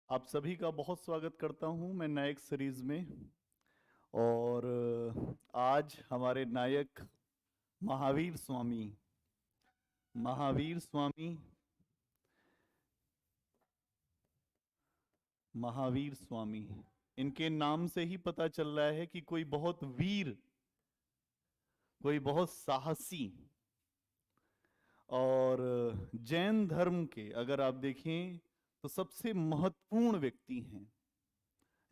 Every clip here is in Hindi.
आप सभी का बहुत स्वागत करता हूं मैं नायक सीरीज में। और आज हमारे नायक महावीर स्वामी महावीर स्वामी महावीर स्वामी इनके नाम से ही पता चल रहा है कि कोई बहुत वीर, कोई बहुत साहसी। और जैन धर्म के अगर आप देखें तो सबसे महत्वपूर्ण व्यक्ति हैं।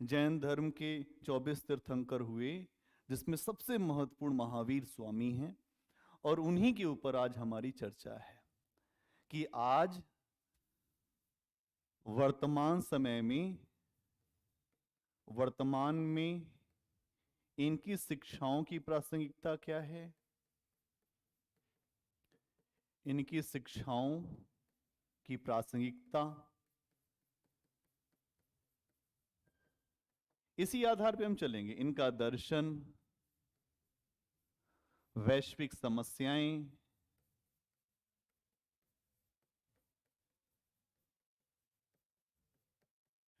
जैन धर्म के 24 तीर्थंकर हुए, जिसमें सबसे महत्वपूर्ण महावीर स्वामी हैं। और उन्हीं के ऊपर आज हमारी चर्चा है कि आज वर्तमान समय में, वर्तमान में इनकी शिक्षाओं की प्रासंगिकता क्या है, इनकी शिक्षाओं की प्रासंगिकता, इसी आधार पे हम चलेंगे। इनका दर्शन, वैश्विक समस्याएं,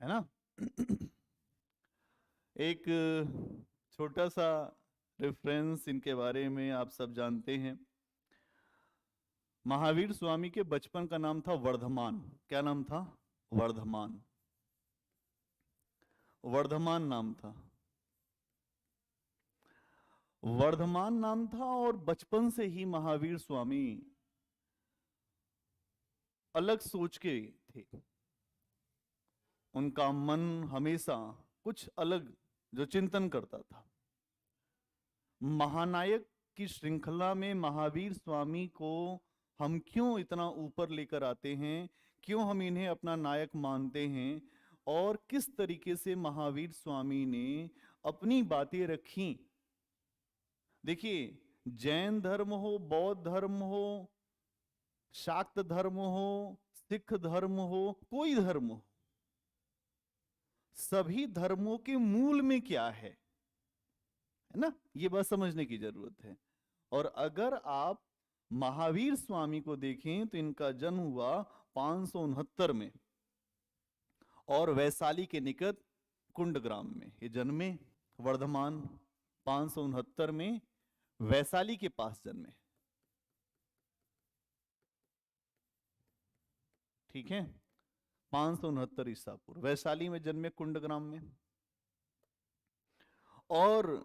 है ना। एक छोटा सा रेफरेंस इनके बारे में आप सब जानते हैं। महावीर स्वामी के बचपन का नाम था वर्धमान। क्या नाम था? वर्धमान। वर्धमान नाम था। वर्धमान नाम था और बचपन से ही महावीर स्वामी अलग सोच के थे। उनका मन हमेशा कुछ अलग जो चिंतन करता था। महानायक की श्रृंखला में महावीर स्वामी को हम क्यों इतना ऊपर लेकर आते हैं, क्यों हम इन्हें अपना नायक मानते हैं, और किस तरीके से महावीर स्वामी ने अपनी बातें रखी। देखिए, जैन धर्म हो, बौद्ध धर्म हो, शाक्त धर्म हो, सिख धर्म हो, कोई धर्म हो, सभी धर्मों के मूल में क्या है ना, ये बात समझने की जरूरत है। और अगर आप महावीर स्वामी को देखें तो इनका जन्म हुआ 569 में और वैशाली के निकट कुंडग्राम में ये जन्मे। वर्धमान 569 में वैशाली के पास जन्मे। ठीक है, 569 ईसा पूर्व वैशाली में जन्मे, कुंडग्राम में। और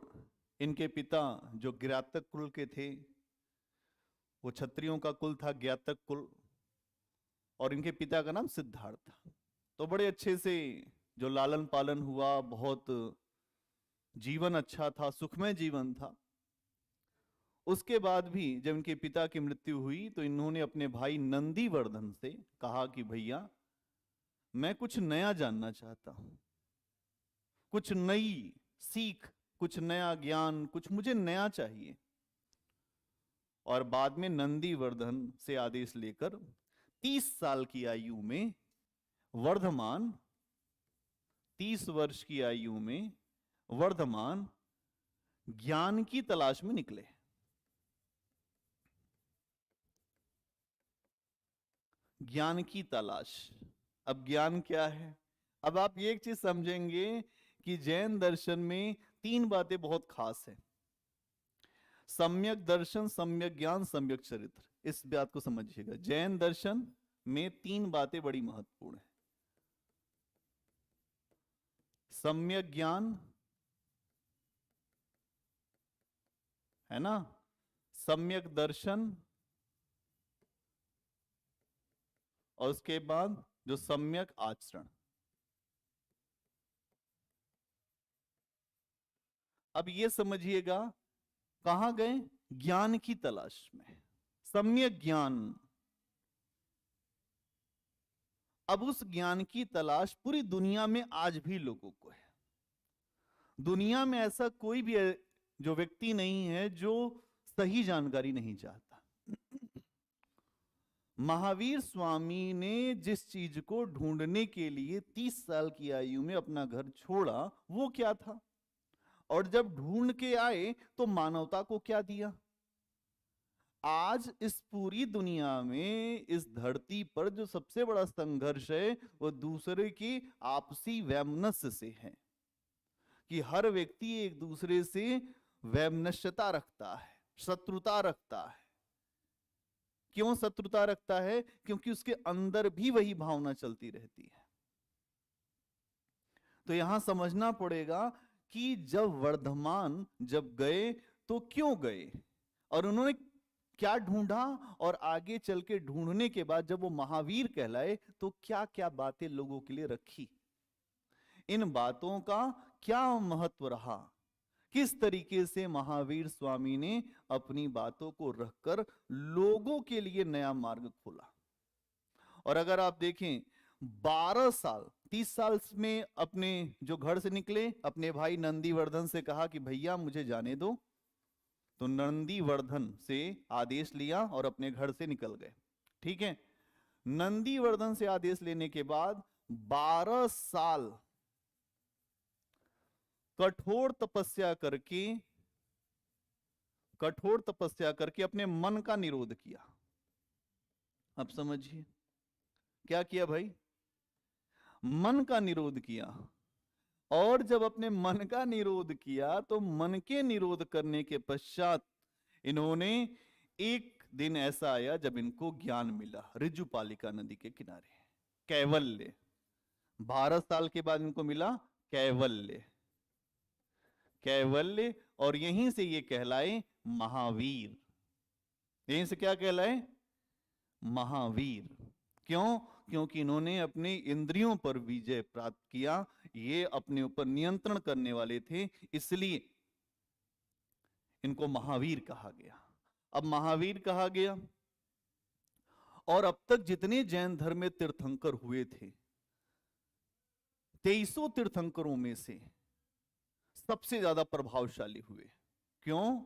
इनके पिता जो ज्ञातक कुल के थे, वो क्षत्रियों का कुल था, ज्ञातक कुल। और इनके पिता का नाम सिद्धार्थ था। तो बड़े अच्छे से जो लालन पालन हुआ, बहुत जीवन अच्छा था, सुखमय जीवन था। उसके बाद भी जब इनके पिता की मृत्यु हुई तो इन्होंने अपने भाई नंदीवर्धन से कहा कि भैया, मैं कुछ नया जानना चाहता हूं, कुछ नई सीख, कुछ नया ज्ञान, कुछ मुझे नया चाहिए। और बाद में नंदीवर्धन से आदेश लेकर 30 साल की आयु में वर्धमान, 30 वर्ष की आयु में वर्धमान ज्ञान की तलाश में निकले। ज्ञान की तलाश। अब ज्ञान क्या है? अब आप ये एक चीज समझेंगे कि जैन दर्शन में 3 बातें बहुत खास है। सम्यक दर्शन, सम्यक ज्ञान, सम्यक चरित्र। इस बात को समझिएगा, जैन दर्शन में 3 बातें बड़ी महत्वपूर्ण है। सम्यक ज्ञान, है ना, सम्यक दर्शन, और उसके बाद जो सम्यक आचरण। अब ये समझिएगा, कहां गए? ज्ञान की तलाश में, सम्यक ज्ञान। अब उस ज्ञान की तलाश पूरी दुनिया में आज भी लोगों को है। दुनिया में ऐसा कोई भी जो व्यक्ति नहीं है जो सही जानकारी नहीं चाहता। महावीर स्वामी ने जिस चीज को ढूंढने के लिए 30 साल की आयु में अपना घर छोड़ा, वो क्या था? और जब ढूंढ के आए तो मानवता को क्या दिया? आज इस पूरी दुनिया में, इस धरती पर जो सबसे बड़ा संघर्ष है वो दूसरे की आपसी वैमनस्य से है, कि हर व्यक्ति एक दूसरे से वैमनस्यता रखता है, शत्रुता रखता है। क्यों शत्रुता रखता है? क्योंकि उसके अंदर भी वही भावना चलती रहती है। तो यहां समझना पड़ेगा कि जब वर्धमान जब गए तो क्यों गए, और उन्होंने क्या ढूंढा, और आगे चल के ढूंढने के बाद जब वो महावीर कहलाए तो क्या क्या बातें लोगों के लिए रखी, इन बातों का क्या महत्व रहा, किस तरीके से महावीर स्वामी ने अपनी बातों को रखकर लोगों के लिए नया मार्ग खोला। और अगर आप देखें 12 साल 30 साल में अपने जो घर से निकले, अपने भाई नंदीवर्धन से कहा कि भैया मुझे जाने दो, तो नंदीवर्धन से आदेश लिया और अपने घर से निकल गए। ठीक है, नंदीवर्धन से आदेश लेने के बाद 12 साल कठोर तपस्या करके अपने मन का निरोध किया। अब समझिए क्या किया भाई, मन का निरोध किया। और जब अपने मन का निरोध किया तो मन के निरोध करने के पश्चात इन्होंने, एक दिन ऐसा आया जब इनको ज्ञान मिला ऋजुपालिका नदी के किनारे, कैवल्य। 12 साल के बाद इनको मिला कैवल्य, कैवल्य। और यहीं से ये कहलाए महावीर। यहीं से क्या कहलाए? महावीर। क्यों? क्योंकि इन्होंने अपने इंद्रियों पर विजय प्राप्त किया, ये अपने ऊपर नियंत्रण करने वाले थे, इसलिए इनको महावीर कहा गया। अब महावीर कहा गया, और अब तक जितने जैन धर्म में तीर्थंकर हुए थे, 2300 तीर्थंकरों में से सबसे ज्यादा प्रभावशाली हुए। क्यों?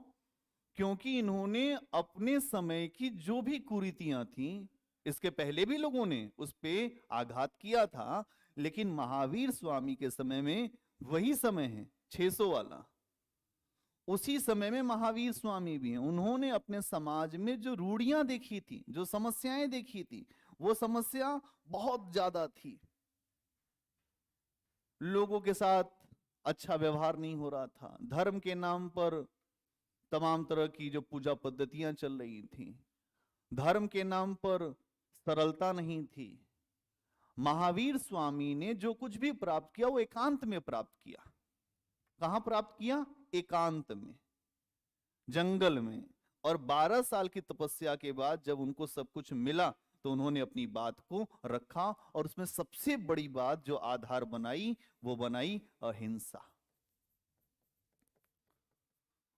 क्योंकि इन्होंने अपने समय की जो भी कुरीतियां थीं, इसके पहले भी लोगों ने उस पे आघात किया था, लेकिन महावीर स्वामी के समय में वही समय है 600 वाला, उसी समय में महावीर स्वामी भी हैं। उन्होंने अपने समाज में जो रूढ़ियां देखी थी, जो समस्याएं देखी थी, वो समस्या बहुत ज्यादा थी। लोगों के साथ अच्छा व्यवहार नहीं हो रहा था, धर्म के नाम पर तमाम तरह की जो पूजा पद्धतियां चल रही थी, धर्म के नाम पर सरलता नहीं थी। महावीर स्वामी ने जो कुछ भी प्राप्त किया वो एकांत में प्राप्त किया। कहां प्राप्त किया? एकांत में, जंगल में। और 12 साल की तपस्या के बाद जब उनको सब कुछ मिला तो उन्होंने अपनी बात को रखा, और उसमें सबसे बड़ी बात जो आधार बनाई वो बनाई अहिंसा।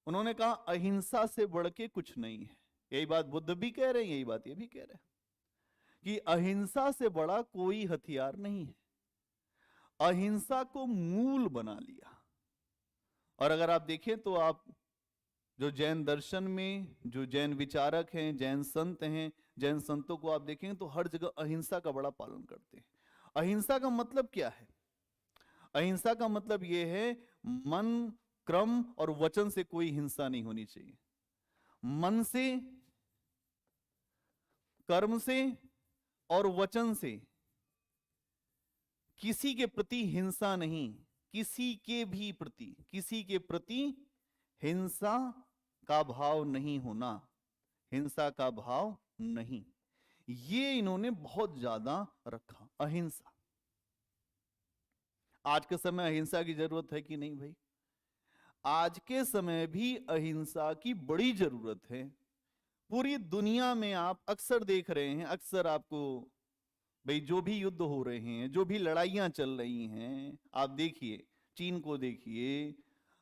उन्होंने कहा अहिंसा से बढ़ के कुछ नहीं है। यही बात बुद्ध भी कह रहे हैं, यही बात ये भी कह रहे हैं कि अहिंसा से बड़ा कोई हथियार नहीं है। अहिंसा को मूल बना लिया। और अगर आप देखें तो आप जो जैन दर्शन में जो जैन विचारक हैं, जैन संत हैं, जैन संतों को आप देखेंगे तो हर जगह अहिंसा का बड़ा पालन करते हैं। अहिंसा का मतलब क्या है? अहिंसा का मतलब यह है मन, क्रम और वचन से कोई हिंसा नहीं होनी चाहिए। मन से, कर्म से और वचन से किसी के प्रति हिंसा नहीं, किसी के प्रति हिंसा का भाव नहीं होना, हिंसा का भाव नहीं, ये इन्होंने बहुत ज्यादा रखा। अहिंसा। आज के समय अहिंसा की जरूरत है कि नहीं भाई? आज के समय भी अहिंसा की बड़ी जरूरत है। पूरी दुनिया में आप अक्सर देख रहे हैं, अक्सर आपको भाई जो भी युद्ध हो रहे हैं, जो भी लड़ाइयां चल रही हैं, आप देखिए, चीन को देखिए,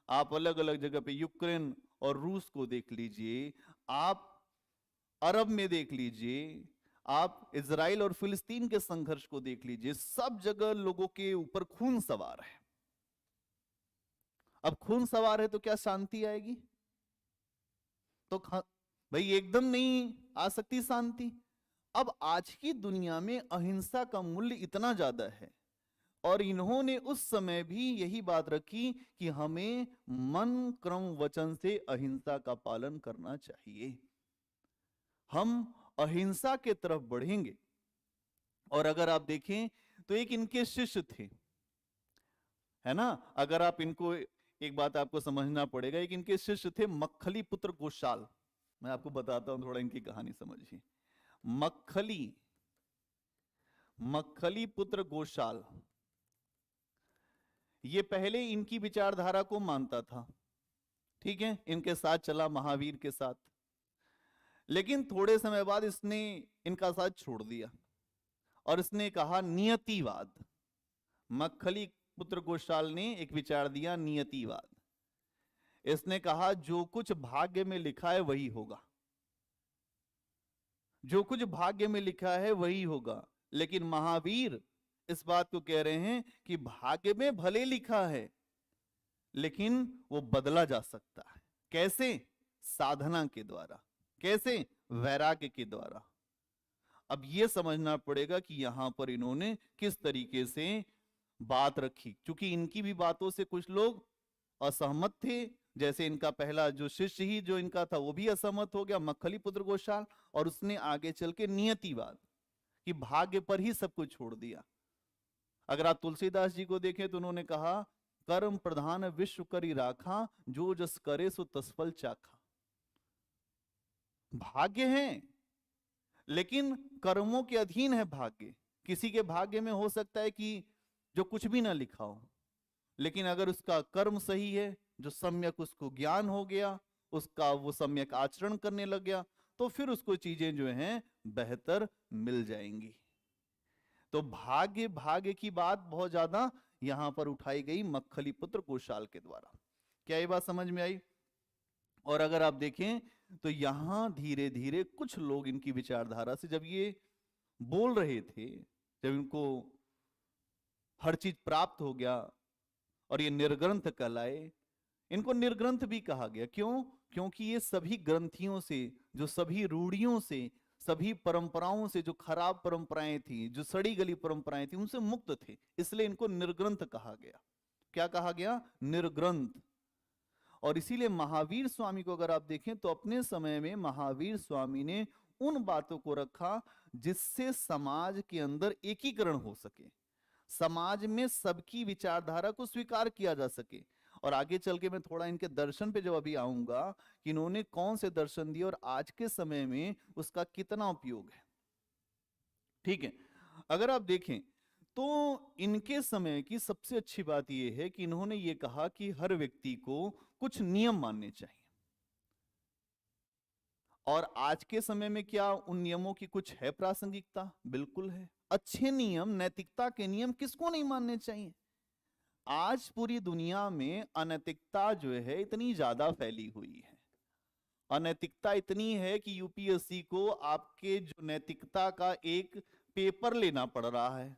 आप अलग अलग जगह पे यूक्रेन और रूस को देख लीजिए, आप अरब में देख लीजिए, आप इजराइल और फिलिस्तीन के संघर्ष को देख लीजिए, सब जगह लोगों के ऊपर खून सवार है। अब खून सवार है तो क्या शांति आएगी? तो भाई एकदम नहीं आ सकती शांति। अब आज की दुनिया में अहिंसा का मूल्य इतना ज्यादा है, और इन्होंने उस समय भी यही बात रखी कि हमें मन, क्रम, वचन से अहिंसा का पालन करना चाहिए। हम अहिंसा के तरफ बढ़ेंगे। और अगर आप देखें तो एक इनके शिष्य थे, है ना, अगर आप इनको, एक बात आपको समझना पड़ेगा, एक इनके शिष्य थे मक्खली पुत्र गोशाल। मैं आपको बताता हूं, थोड़ा इनकी कहानी समझिए। मक्खली पुत्र गोशाल, ये पहले इनकी विचारधारा को मानता था, ठीक है, इनके साथ चला महावीर के साथ, लेकिन थोड़े समय बाद इसने इनका साथ छोड़ दिया और इसने कहा नियतिवाद। मक्खली पुत्र गोशाल ने एक विचार दिया, नियतिवाद। इसने कहा जो कुछ भाग्य में लिखा है वही होगा, जो कुछ भाग्य में लिखा है वही होगा। लेकिन महावीर इस बात को कह रहे हैं कि भाग्य में भले लिखा है लेकिन वो बदला जा सकता है। कैसे? साधना के द्वारा। कैसे? वैराग्य के द्वारा। अब ये समझना पड़ेगा कि यहां पर इन्होंने किस तरीके से बात रखी, क्योंकि इनकी भी बातों से कुछ लोग असहमत थे। जैसे इनका पहला जो शिष्य ही जो इनका था वो भी असहमत हो गया, मक्खली पुत्र गोशाल, और उसने आगे चल के नियतिवाद कि भाग्य पर ही सब कुछ छोड़ दिया। अगर आप तुलसीदास जी को देखें तो उन्होंने कहा कर्म प्रधान विश्व करी राखा, जो जस करे सो तसफल चाखा। भाग्य है लेकिन कर्मों के अधीन है भाग्य। किसी के भाग्य में हो सकता है कि जो कुछ भी ना लिखा हो, लेकिन अगर उसका कर्म सही है, जो सम्यक उसको ज्ञान हो गया, उसका वो सम्यक आचरण करने लग गया, तो फिर उसको चीजें जो हैं बेहतर मिल जाएंगी। तो भाग्य भाग्य की बात बहुत ज्यादा यहां पर उठाई गई मक्खली पुत्र गोशाल के द्वारा। क्या ये बात समझ में आई? और अगर आप देखें तो यहां धीरे धीरे कुछ लोग इनकी विचारधारा से जब ये बोल रहे थे, जब इनको हर चीज प्राप्त हो गया और ये निर्ग्रंथ कहलाए, इनको निर्ग्रंथ भी कहा गया। क्यों? क्योंकि ये सभी ग्रंथियों से, जो सभी रूढ़ियों से, सभी परंपराओं से, जो खराब परंपराएं थी, जो सड़ी गली परंपराएं थी, उनसे मुक्त थे, इसलिए इनको निर्ग्रंथ कहा गया। क्या कहा गया? निर्ग्रंथ। और इसीलिए महावीर स्वामी को अगर आप देखें तो अपने समय में महावीर स्वामी ने उन बातों को रखा जिससे समाज के अंदर एकीकरण हो सके, समाज में सबकी विचारधारा को स्वीकार किया जा सके। और आगे चल के मैं थोड़ा इनके दर्शन पे जब अभी आऊंगा कि इन्होंने कौन से दर्शन दिए और आज के समय में उसका कितना उपयोग है। ठीक है, अगर आप देखें तो इनके समय की सबसे अच्छी बात यह है कि इन्होंने ये कहा कि हर व्यक्ति को कुछ नियम मानने चाहिए। और आज के समय में क्या उन नियमों की कुछ है प्रासंगिकता? बिल्कुल है। अच्छे नियम, नैतिकता के नियम किसको नहीं मानने चाहिए? आज पूरी दुनिया में अनैतिकता जो है इतनी ज्यादा फैली हुई है, अनैतिकता इतनी है कि यूपीएससी को आपके जो नैतिकता का एक पेपर लेना पड़ रहा है,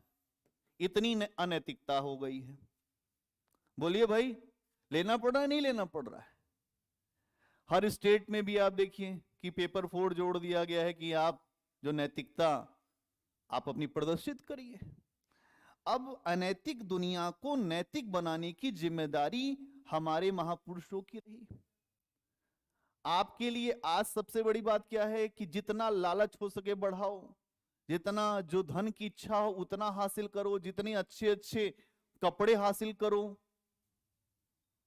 इतनी अनैतिकता हो गई है। बोलिए भाई, लेना पड़ रहा है नहीं लेना पड़ रहा है? हर स्टेट में भी आप देखिए कि पेपर 4 जोड़ दिया गया है कि आप जो नैतिकता आप अपनी प्रदर्शित करिए। अब अनैतिक दुनिया को नैतिक बनाने की जिम्मेदारी हमारे महापुरुषों की रही। आपके लिए आज सबसे बड़ी बात क्या है कि जितना लालच हो सके बढ़ाओ, जितना जो धन की इच्छा हो उतना हासिल करो, जितने अच्छे अच्छे कपड़े हासिल करो,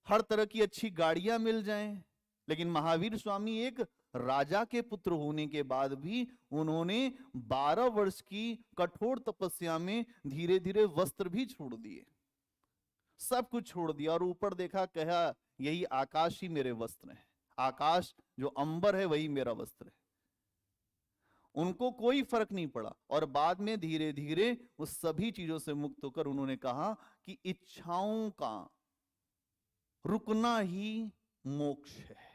हर तरह की अच्छी गाड़ियां मिल जाएं। लेकिन महावीर स्वामी एक राजा के पुत्र होने के बाद भी उन्होंने 12 वर्ष की कठोर तपस्या में धीरे धीरे वस्त्र भी छोड़ दिए, सब कुछ छोड़ दिया, और ऊपर देखा, कहा यही आकाश ही मेरे वस्त्र है, आकाश जो अंबर है वही मेरा वस्त्र है। उनको कोई फर्क नहीं पड़ा, और बाद में धीरे धीरे उस सभी चीजों से मुक्त होकर उन्होंने कहा कि इच्छाओं का रुकना ही मोक्ष है,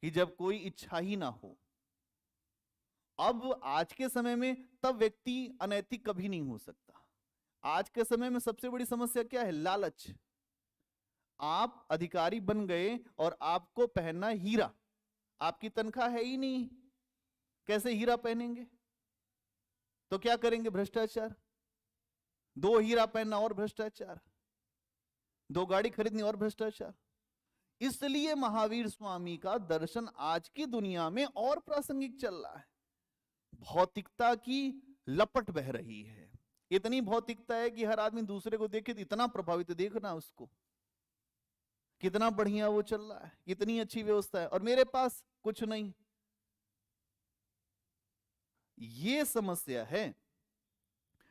कि जब कोई इच्छा ही ना हो। अब आज के समय में तब व्यक्ति अनैतिक कभी नहीं हो सकता। आज के समय में सबसे बड़ी समस्या क्या है? लालच। आप अधिकारी बन गए और आपको पहनना हीरा, आपकी तनख्वाह है ही नहीं, कैसे हीरा पहनेंगे? तो क्या करेंगे? भ्रष्टाचार। 2 हीरा पहनना और भ्रष्टाचार, 2 गाड़ी खरीदनी और भ्रष्टाचार। इसलिए महावीर स्वामी का दर्शन आज की दुनिया में और प्रासंगिक चल रहा है। भौतिकता की लपट बह रही है। इतनी भौतिकता है कि हर आदमी दूसरे को देखे तो इतना प्रभावित, देखना उसको कितना बढ़िया वो चल रहा है, इतनी अच्छी व्यवस्था है, और मेरे पास कुछ नहीं। ये समस्या है।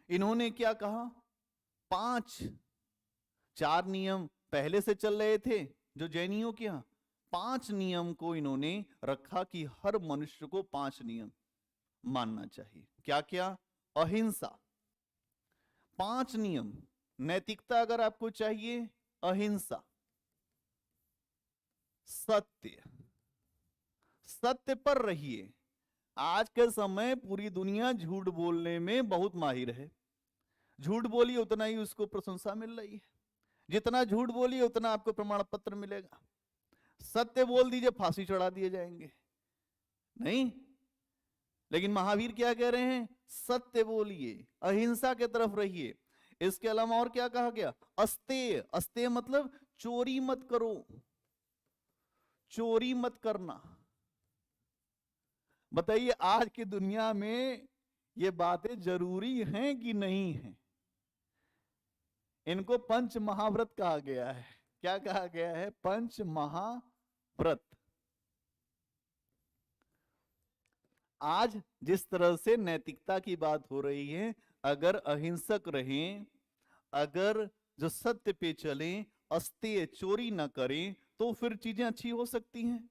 इन्होंने क्या कहा, 4 नियम पहले से चल रहे थे जो जैनियों के यहां, 5 नियम को इन्होंने रखा कि हर मनुष्य को 5 नियम मानना चाहिए। क्या क्या? अहिंसा, 5 नियम। नैतिकता अगर आपको चाहिए, अहिंसा, सत्य, सत्य पर रहिए। आज के समय पूरी दुनिया झूठ बोलने में बहुत माहिर है। झूठ बोलिए उतना ही उसको प्रशंसा मिल रही है, जितना झूठ बोलिए उतना आपको प्रमाण पत्र मिलेगा। सत्य बोल दीजिए फांसी चढ़ा दिए जाएंगे, नहीं। लेकिन महावीर क्या कह रहे हैं? सत्य बोलिए, अहिंसा के तरफ रहिए। इसके अलावा और क्या कहा गया? अस्तेय, अस्तेय मतलब चोरी मत करो, चोरी मत करना। बताइए आज की दुनिया में ये बातें जरूरी हैं कि नहीं है? इनको पंच महाव्रत कहा गया है। क्या कहा गया है? पंच महाव्रत। आज जिस तरह से नैतिकता की बात हो रही है, अगर अहिंसक रहें, अगर जो सत्य पे चलें, अस्तेय चोरी ना करें, तो फिर चीजें अच्छी हो सकती हैं।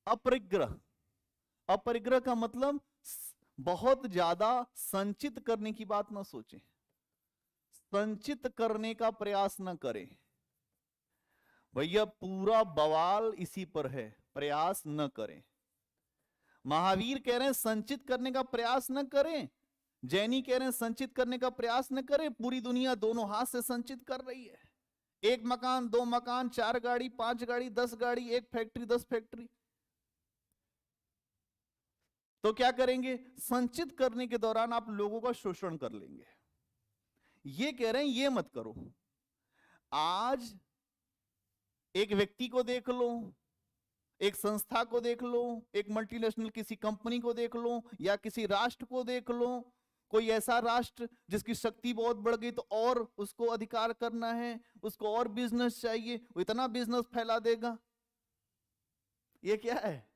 अपरिग्रह, अपरिग्रह का मतलब बहुत ज्यादा संचित करने की बात ना सोचें, संचित करने का प्रयास ना करें। भैया पूरा बवाल इसी पर है, प्रयास न करें। महावीर कह रहे हैं संचित करने का प्रयास न करें, जैनी कह रहे हैं संचित करने का प्रयास न करें। पूरी दुनिया दोनों हाथ से संचित कर रही है। 1 मकान, 2 मकान, 4 गाड़ी, 5 गाड़ी, 10 गाड़ी, 1 फैक्ट्री, 10 फैक्ट्री। तो क्या करेंगे? संचित करने के दौरान आप लोगों का शोषण कर लेंगे। ये कह रहे हैं ये मत करो। आज एक व्यक्ति को देख लो, एक संस्था को देख लो, एक मल्टीनेशनल किसी कंपनी को देख लो, या किसी राष्ट्र को देख लो, कोई ऐसा राष्ट्र जिसकी शक्ति बहुत बढ़ गई तो और उसको अधिकार करना है, उसको और बिजनेस चाहिए, वो इतना बिजनेस फैला देगा। ये क्या है?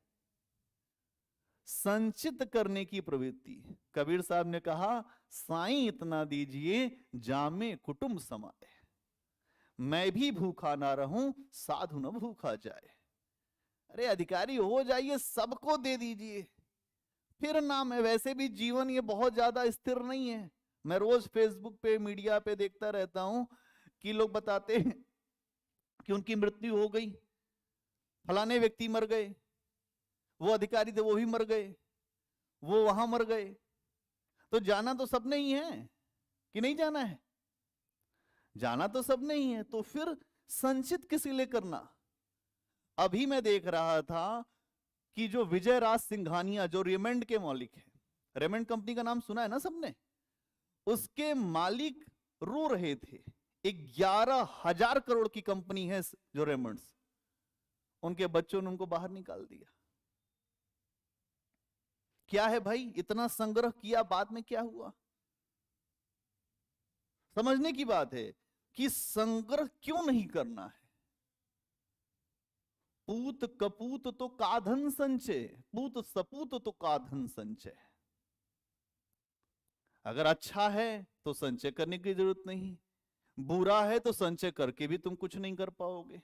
संचित करने की प्रवृत्ति। कबीर साहब ने कहा, साईं इतना दीजिए जामे कुटुंब समाए, मैं भी भूखा ना रहूं साधु न भूखा जाए। अरे अधिकारी हो जाइए, सबको दे दीजिए, फिर नाम है। वैसे भी जीवन ये बहुत ज्यादा स्थिर नहीं है। मैं रोज फेसबुक पे, मीडिया पे देखता रहता हूं कि लोग बताते हैं कि उनकी मृत्यु हो गई, फलाने व्यक्ति मर गए, वो अधिकारी थे वो भी मर गए, वो वहां मर गए। तो जाना तो सबने ही है कि नहीं जाना है? जाना तो सबने ही है, तो फिर संचित किस लिए करना? अभी मैं देख रहा था कि जो विजय राज सिंघानिया, जो रेमंड के मालिक हैं, रेमंड कंपनी का नाम सुना है ना सबने, उसके मालिक रो रहे थे। 11,000 करोड़ की कंपनी है जो रेमंड्स, उनके बच्चों ने उनको बाहर निकाल दिया। क्या है भाई, इतना संग्रह किया, बाद में क्या हुआ? समझने की बात है कि संग्रह क्यों नहीं करना है। पूत कपूत तो काधन संचय, पूत सपूत तो काधन संचय। अगर अच्छा है तो संचय करने की जरूरत नहीं, बुरा है तो संचय करके भी तुम कुछ नहीं कर पाओगे।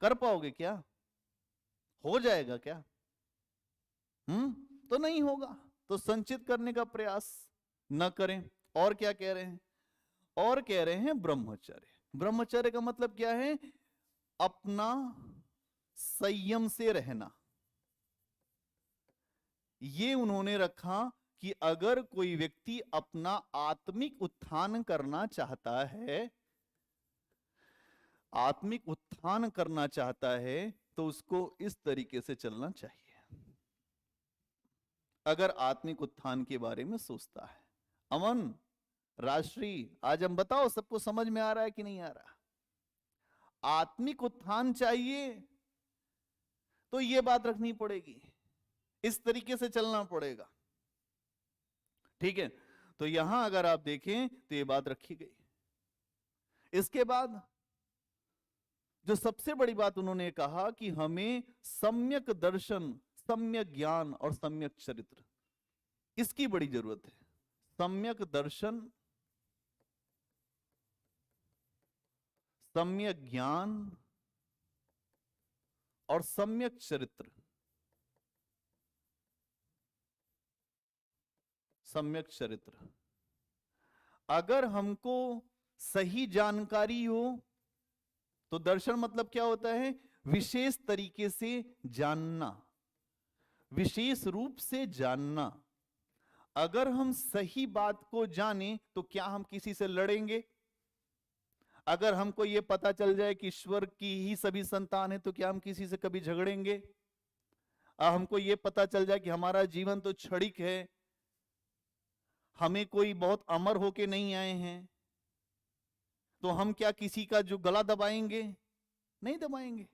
कर पाओगे क्या? हो जाएगा क्या? तो नहीं होगा। तो संचित करने का प्रयास न करें। और क्या कह रहे हैं? और कह रहे हैं ब्रह्मचर्य। ब्रह्मचर्य का मतलब क्या है? अपना संयम से रहना। ये उन्होंने रखा कि अगर कोई व्यक्ति अपना आत्मिक उत्थान करना चाहता है, आत्मिक उत्थान करना चाहता है, तो उसको इस तरीके से चलना चाहिए। अगर आत्मिक उत्थान के बारे में सोचता है। अमन, राजश्री, आज हम बताओ सबको समझ में आ रहा है कि नहीं आ रहा? आत्मिक उत्थान चाहिए तो ये बात रखनी पड़ेगी, इस तरीके से चलना पड़ेगा। ठीक है, तो यहां अगर आप देखें तो ये बात रखी गई। इसके बाद जो सबसे बड़ी बात उन्होंने कहा कि हमें सम्यक दर्शन, सम्यक ज्ञान और सम्यक चरित्र, इसकी बड़ी जरूरत है। सम्यक दर्शन, सम्यक ज्ञान और सम्यक चरित्र। सम्यक चरित्र, अगर हमको सही जानकारी हो तो दर्शन मतलब क्या होता है? विशेष तरीके से जानना, विशेष रूप से जानना। अगर हम सही बात को जाने तो क्या हम किसी से लड़ेंगे? अगर हमको यह पता चल जाए कि ईश्वर की ही सभी संतान है तो क्या हम किसी से कभी झगड़ेंगे? हमको यह पता चल जाए कि हमारा जीवन तो क्षणिक है, हमें कोई बहुत अमर होके नहीं आए हैं, तो हम क्या किसी का जो गला दबाएंगे? नहीं दबाएंगे।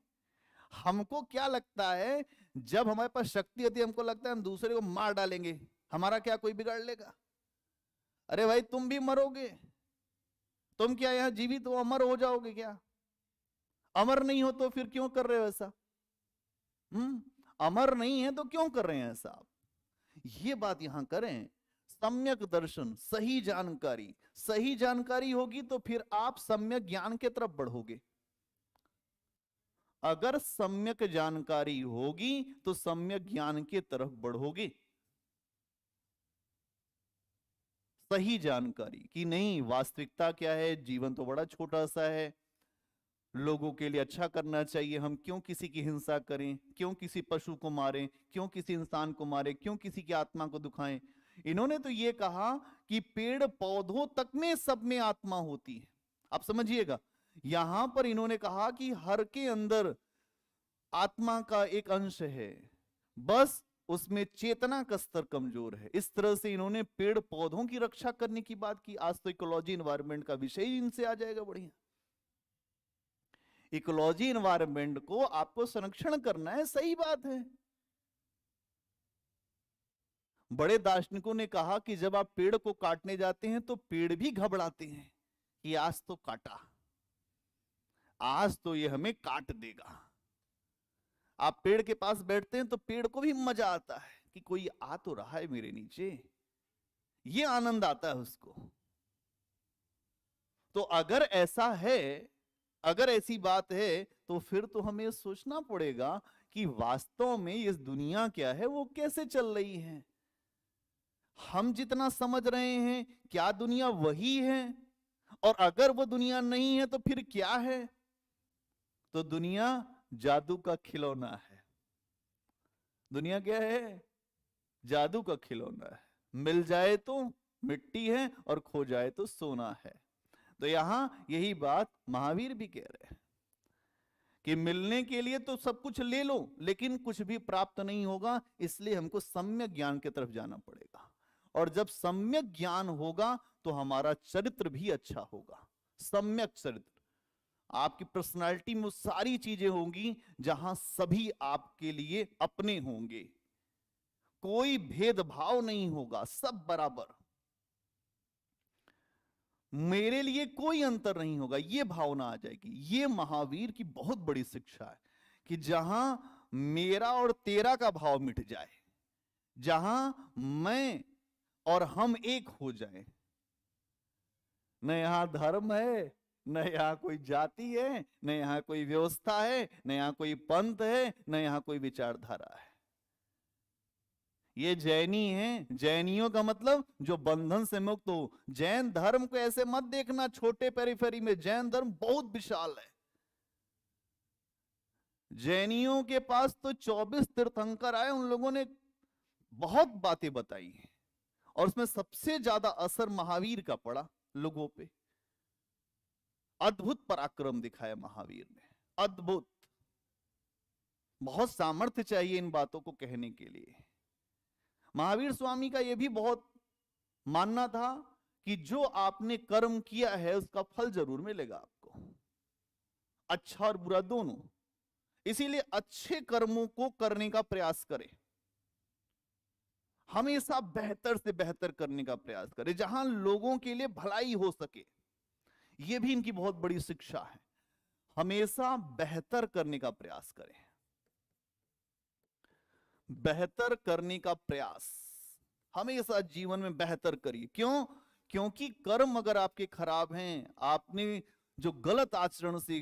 हमको क्या लगता है, जब हमारे पास शक्ति होती है हमको लगता है हम दूसरे को मार डालेंगे, हमारा क्या कोई बिगाड़ लेगा? अरे भाई तुम भी मरोगे, तुम क्या यहां जीवित हो अमर हो जाओगे क्या? अमर नहीं हो तो फिर क्यों कर रहे हो ऐसा? अमर नहीं है तो क्यों कर रहे हैं ऐसा? ये बात यहां करें। सम्यक दर्शन, सही जानकारी, सही जानकारी होगी तो फिर आप सम्यक ज्ञान की तरफ बढ़ोगे। अगर सम्यक जानकारी होगी तो सम्यक ज्ञान की तरफ बढ़ोगे। सही जानकारी कि नहीं वास्तविकता क्या है, जीवन तो बड़ा छोटा सा है, लोगों के लिए अच्छा करना चाहिए, हम क्यों किसी की हिंसा करें, क्यों किसी पशु को मारें, क्यों किसी इंसान को मारें, क्यों किसी की आत्मा को दुखाएं। इन्होंने तो ये कहा कि पेड़ पौधों तक में सब में आत्मा होती है। आप समझिएगा, यहां पर इन्होंने कहा कि हर के अंदर आत्मा का एक अंश है, बस उसमें चेतना का स्तर कमजोर है। इस तरह से इन्होंने पेड़ पौधों की रक्षा करने की बात की। आज तो इकोलॉजी एनवायरनमेंट का विषय ही इनसे आ जाएगा। बढ़िया, इकोलॉजी एनवायरनमेंट को आपको संरक्षण करना है, सही बात है। बड़े दार्शनिकों ने कहा कि जब आप पेड़ को काटने जाते हैं तो पेड़ भी घबराते हैं कि आज तो काटा, आज तो ये हमें काट देगा। आप पेड़ के पास बैठते हैं तो पेड़ को भी मजा आता है कि कोई आ तो रहा है मेरे नीचे, ये आनंद आता है उसको। तो अगर ऐसा है, अगर ऐसी बात है तो फिर तो हमें सोचना पड़ेगा कि वास्तव में इस दुनिया क्या है, वो कैसे चल रही है। हम जितना समझ रहे हैं क्या दुनिया वही है? और अगर वो दुनिया नहीं है तो फिर क्या है? तो दुनिया जादू का खिलौना है। दुनिया क्या है? जादू का खिलौना है। मिल जाए तो मिट्टी है और खो जाए तो सोना है। तो यहां यही बात महावीर भी कह रहे हैं कि मिलने के लिए तो सब कुछ ले लो लेकिन कुछ भी प्राप्त नहीं होगा, इसलिए हमको सम्यक ज्ञान की तरफ जाना पड़ेगा। और जब सम्यक ज्ञान होगा तो हमारा चरित्र भी अच्छा होगा। सम्यक चरित्र, आपकी पर्सनालिटी में सारी चीजें होंगी जहां सभी आपके लिए अपने होंगे, कोई भेदभाव नहीं होगा, सब बराबर, मेरे लिए कोई अंतर नहीं होगा, ये भावना आ जाएगी। ये महावीर की बहुत बड़ी शिक्षा है कि जहां मेरा और तेरा का भाव मिट जाए, जहां मैं और हम एक हो जाएं। न यहां धर्म है, न यहां कोई जाति है, न यहां कोई व्यवस्था है, न यहां कोई पंथ है, न यहां कोई विचारधारा है। ये जैनी हैं, जैनियों का मतलब जो बंधन से मुक्त हो। जैन धर्म को ऐसे मत देखना छोटे पेरिफेरी में, जैन धर्म बहुत विशाल है। जैनियों के पास तो 24 तीर्थंकर आए, उन लोगों ने बहुत बातें बताई हैं और उसमें सबसे ज्यादा असर महावीर का पड़ा लोगों पे। अद्भुत पराक्रम दिखाया महावीर ने, अद्भुत। बहुत सामर्थ्य चाहिए इन बातों को कहने के लिए। महावीर स्वामी का यह भी बहुत मानना था कि जो आपने कर्म किया है उसका फल जरूर मिलेगा आपको, अच्छा और बुरा दोनों। इसीलिए अच्छे कर्मों को करने का प्रयास करें। हमेशा बेहतर से बेहतर करने का प्रयास करें, जहां लोगों के लिए भलाई हो सके। यह भी इनकी बहुत बड़ी शिक्षा है, हमेशा बेहतर करने का प्रयास करें। बेहतर करने का प्रयास, हमेशा जीवन में बेहतर करिए। क्यों? क्योंकि कर्म अगर आपके खराब हैं, आपने जो गलत आचरण से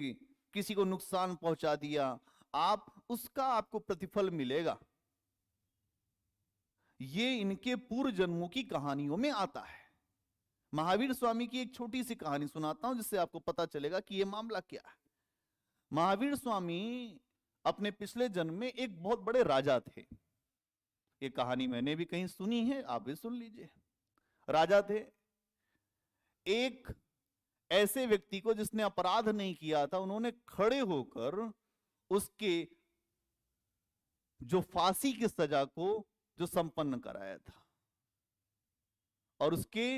किसी को नुकसान पहुंचा दिया, उसका आपको प्रतिफल मिलेगा। ये इनके पूर्व जन्मों की कहानियों में आता है। महावीर स्वामी की एक छोटी सी कहानी सुनाता हूं, जिससे आपको पता चलेगा कि यह मामला क्या है। महावीर स्वामी अपने पिछले जन्म में एक बहुत बड़े राजा थे। ये कहानी मैंने भी कहीं सुनी है, आप भी सुन लीजिए। राजा थे, एक ऐसे व्यक्ति को जिसने अपराध नहीं किया था, उन्होंने खड़े होकर उसके जो फांसी की सजा को जो संपन्न कराया था। और उसके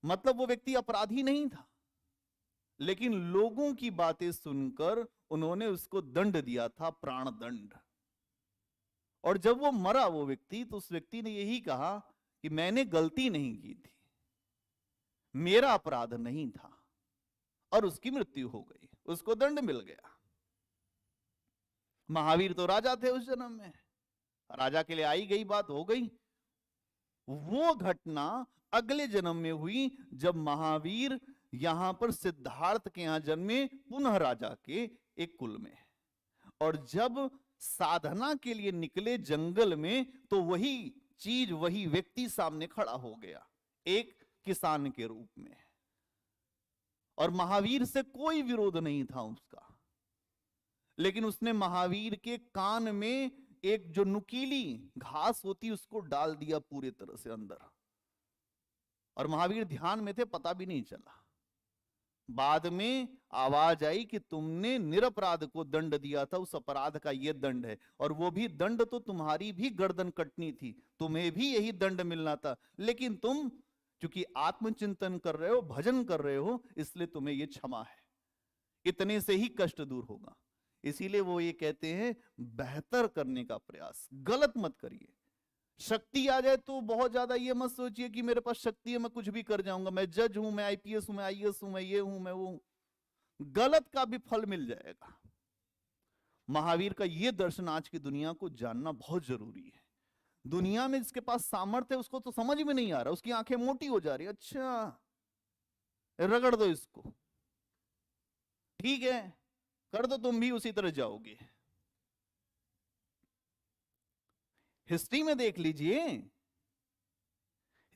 मतलब वो व्यक्ति अपराधी नहीं था, लेकिन लोगों की बातें सुनकर उन्होंने उसको दंड दिया था, प्राण दंड। और जब वो मरा वो व्यक्ति, तो उस व्यक्ति ने यही कहा कि मैंने गलती नहीं की थी, मेरा अपराध नहीं था। और उसकी मृत्यु हो गई, उसको दंड मिल गया। महावीर तो राजा थे उस जन्म में, राजा के लिए आई गई बात हो गई। वो घटना अगले जन्म में हुई, जब महावीर यहां पर सिद्धार्थ के यहां जन्मे, पुनः राजा के एक कुल में। और जब साधना के लिए निकले जंगल में, तो वही चीज, वही व्यक्ति सामने खड़ा हो गया, एक किसान के रूप में। और महावीर से कोई विरोध नहीं था उसका, लेकिन उसने महावीर के कान में एक जो नुकीली घास होती उसको डाल दिया पूरी तरह से अंदर। और महावीर ध्यान में थे, पता भी नहीं चला। बाद में आवाज आई कि तुमने निरपराध को दंड दिया था, उस अपराध का यह दंड है। और वो भी दंड तो तुम्हारी भी गर्दन कटनी थी, तुम्हें भी यही दंड मिलना था, लेकिन तुम क्योंकि आत्मचिंतन कर रहे हो, भजन कर रहे हो, इसलिए तुम्हें यह क्षमा है, इतने से ही कष्ट दूर होगा। इसीलिए वो ये कहते हैं, बेहतर करने का प्रयास, गलत मत करिए। शक्ति आ जाए तो बहुत ज्यादा ये मत सोचिए कि मेरे पास शक्ति है, मैं कुछ भी कर जाऊंगा, मैं जज हूं, मैं आईपीएस हूं, मैं आईएएस हूं, मैं ये हूं, मैं वो हूं। गलत का भी फल मिल जाएगा। महावीर का ये दर्शन आज की दुनिया को जानना बहुत जरूरी है। दुनिया में जिसके पास सामर्थ्य है उसको तो समझ में नहीं आ रहा, उसकी आंखें मोटी हो जा रही, अच्छा रगड़ दो इसको, ठीक है कर दो, तुम भी उसी तरह जाओगे। हिस्ट्री में देख लीजिए,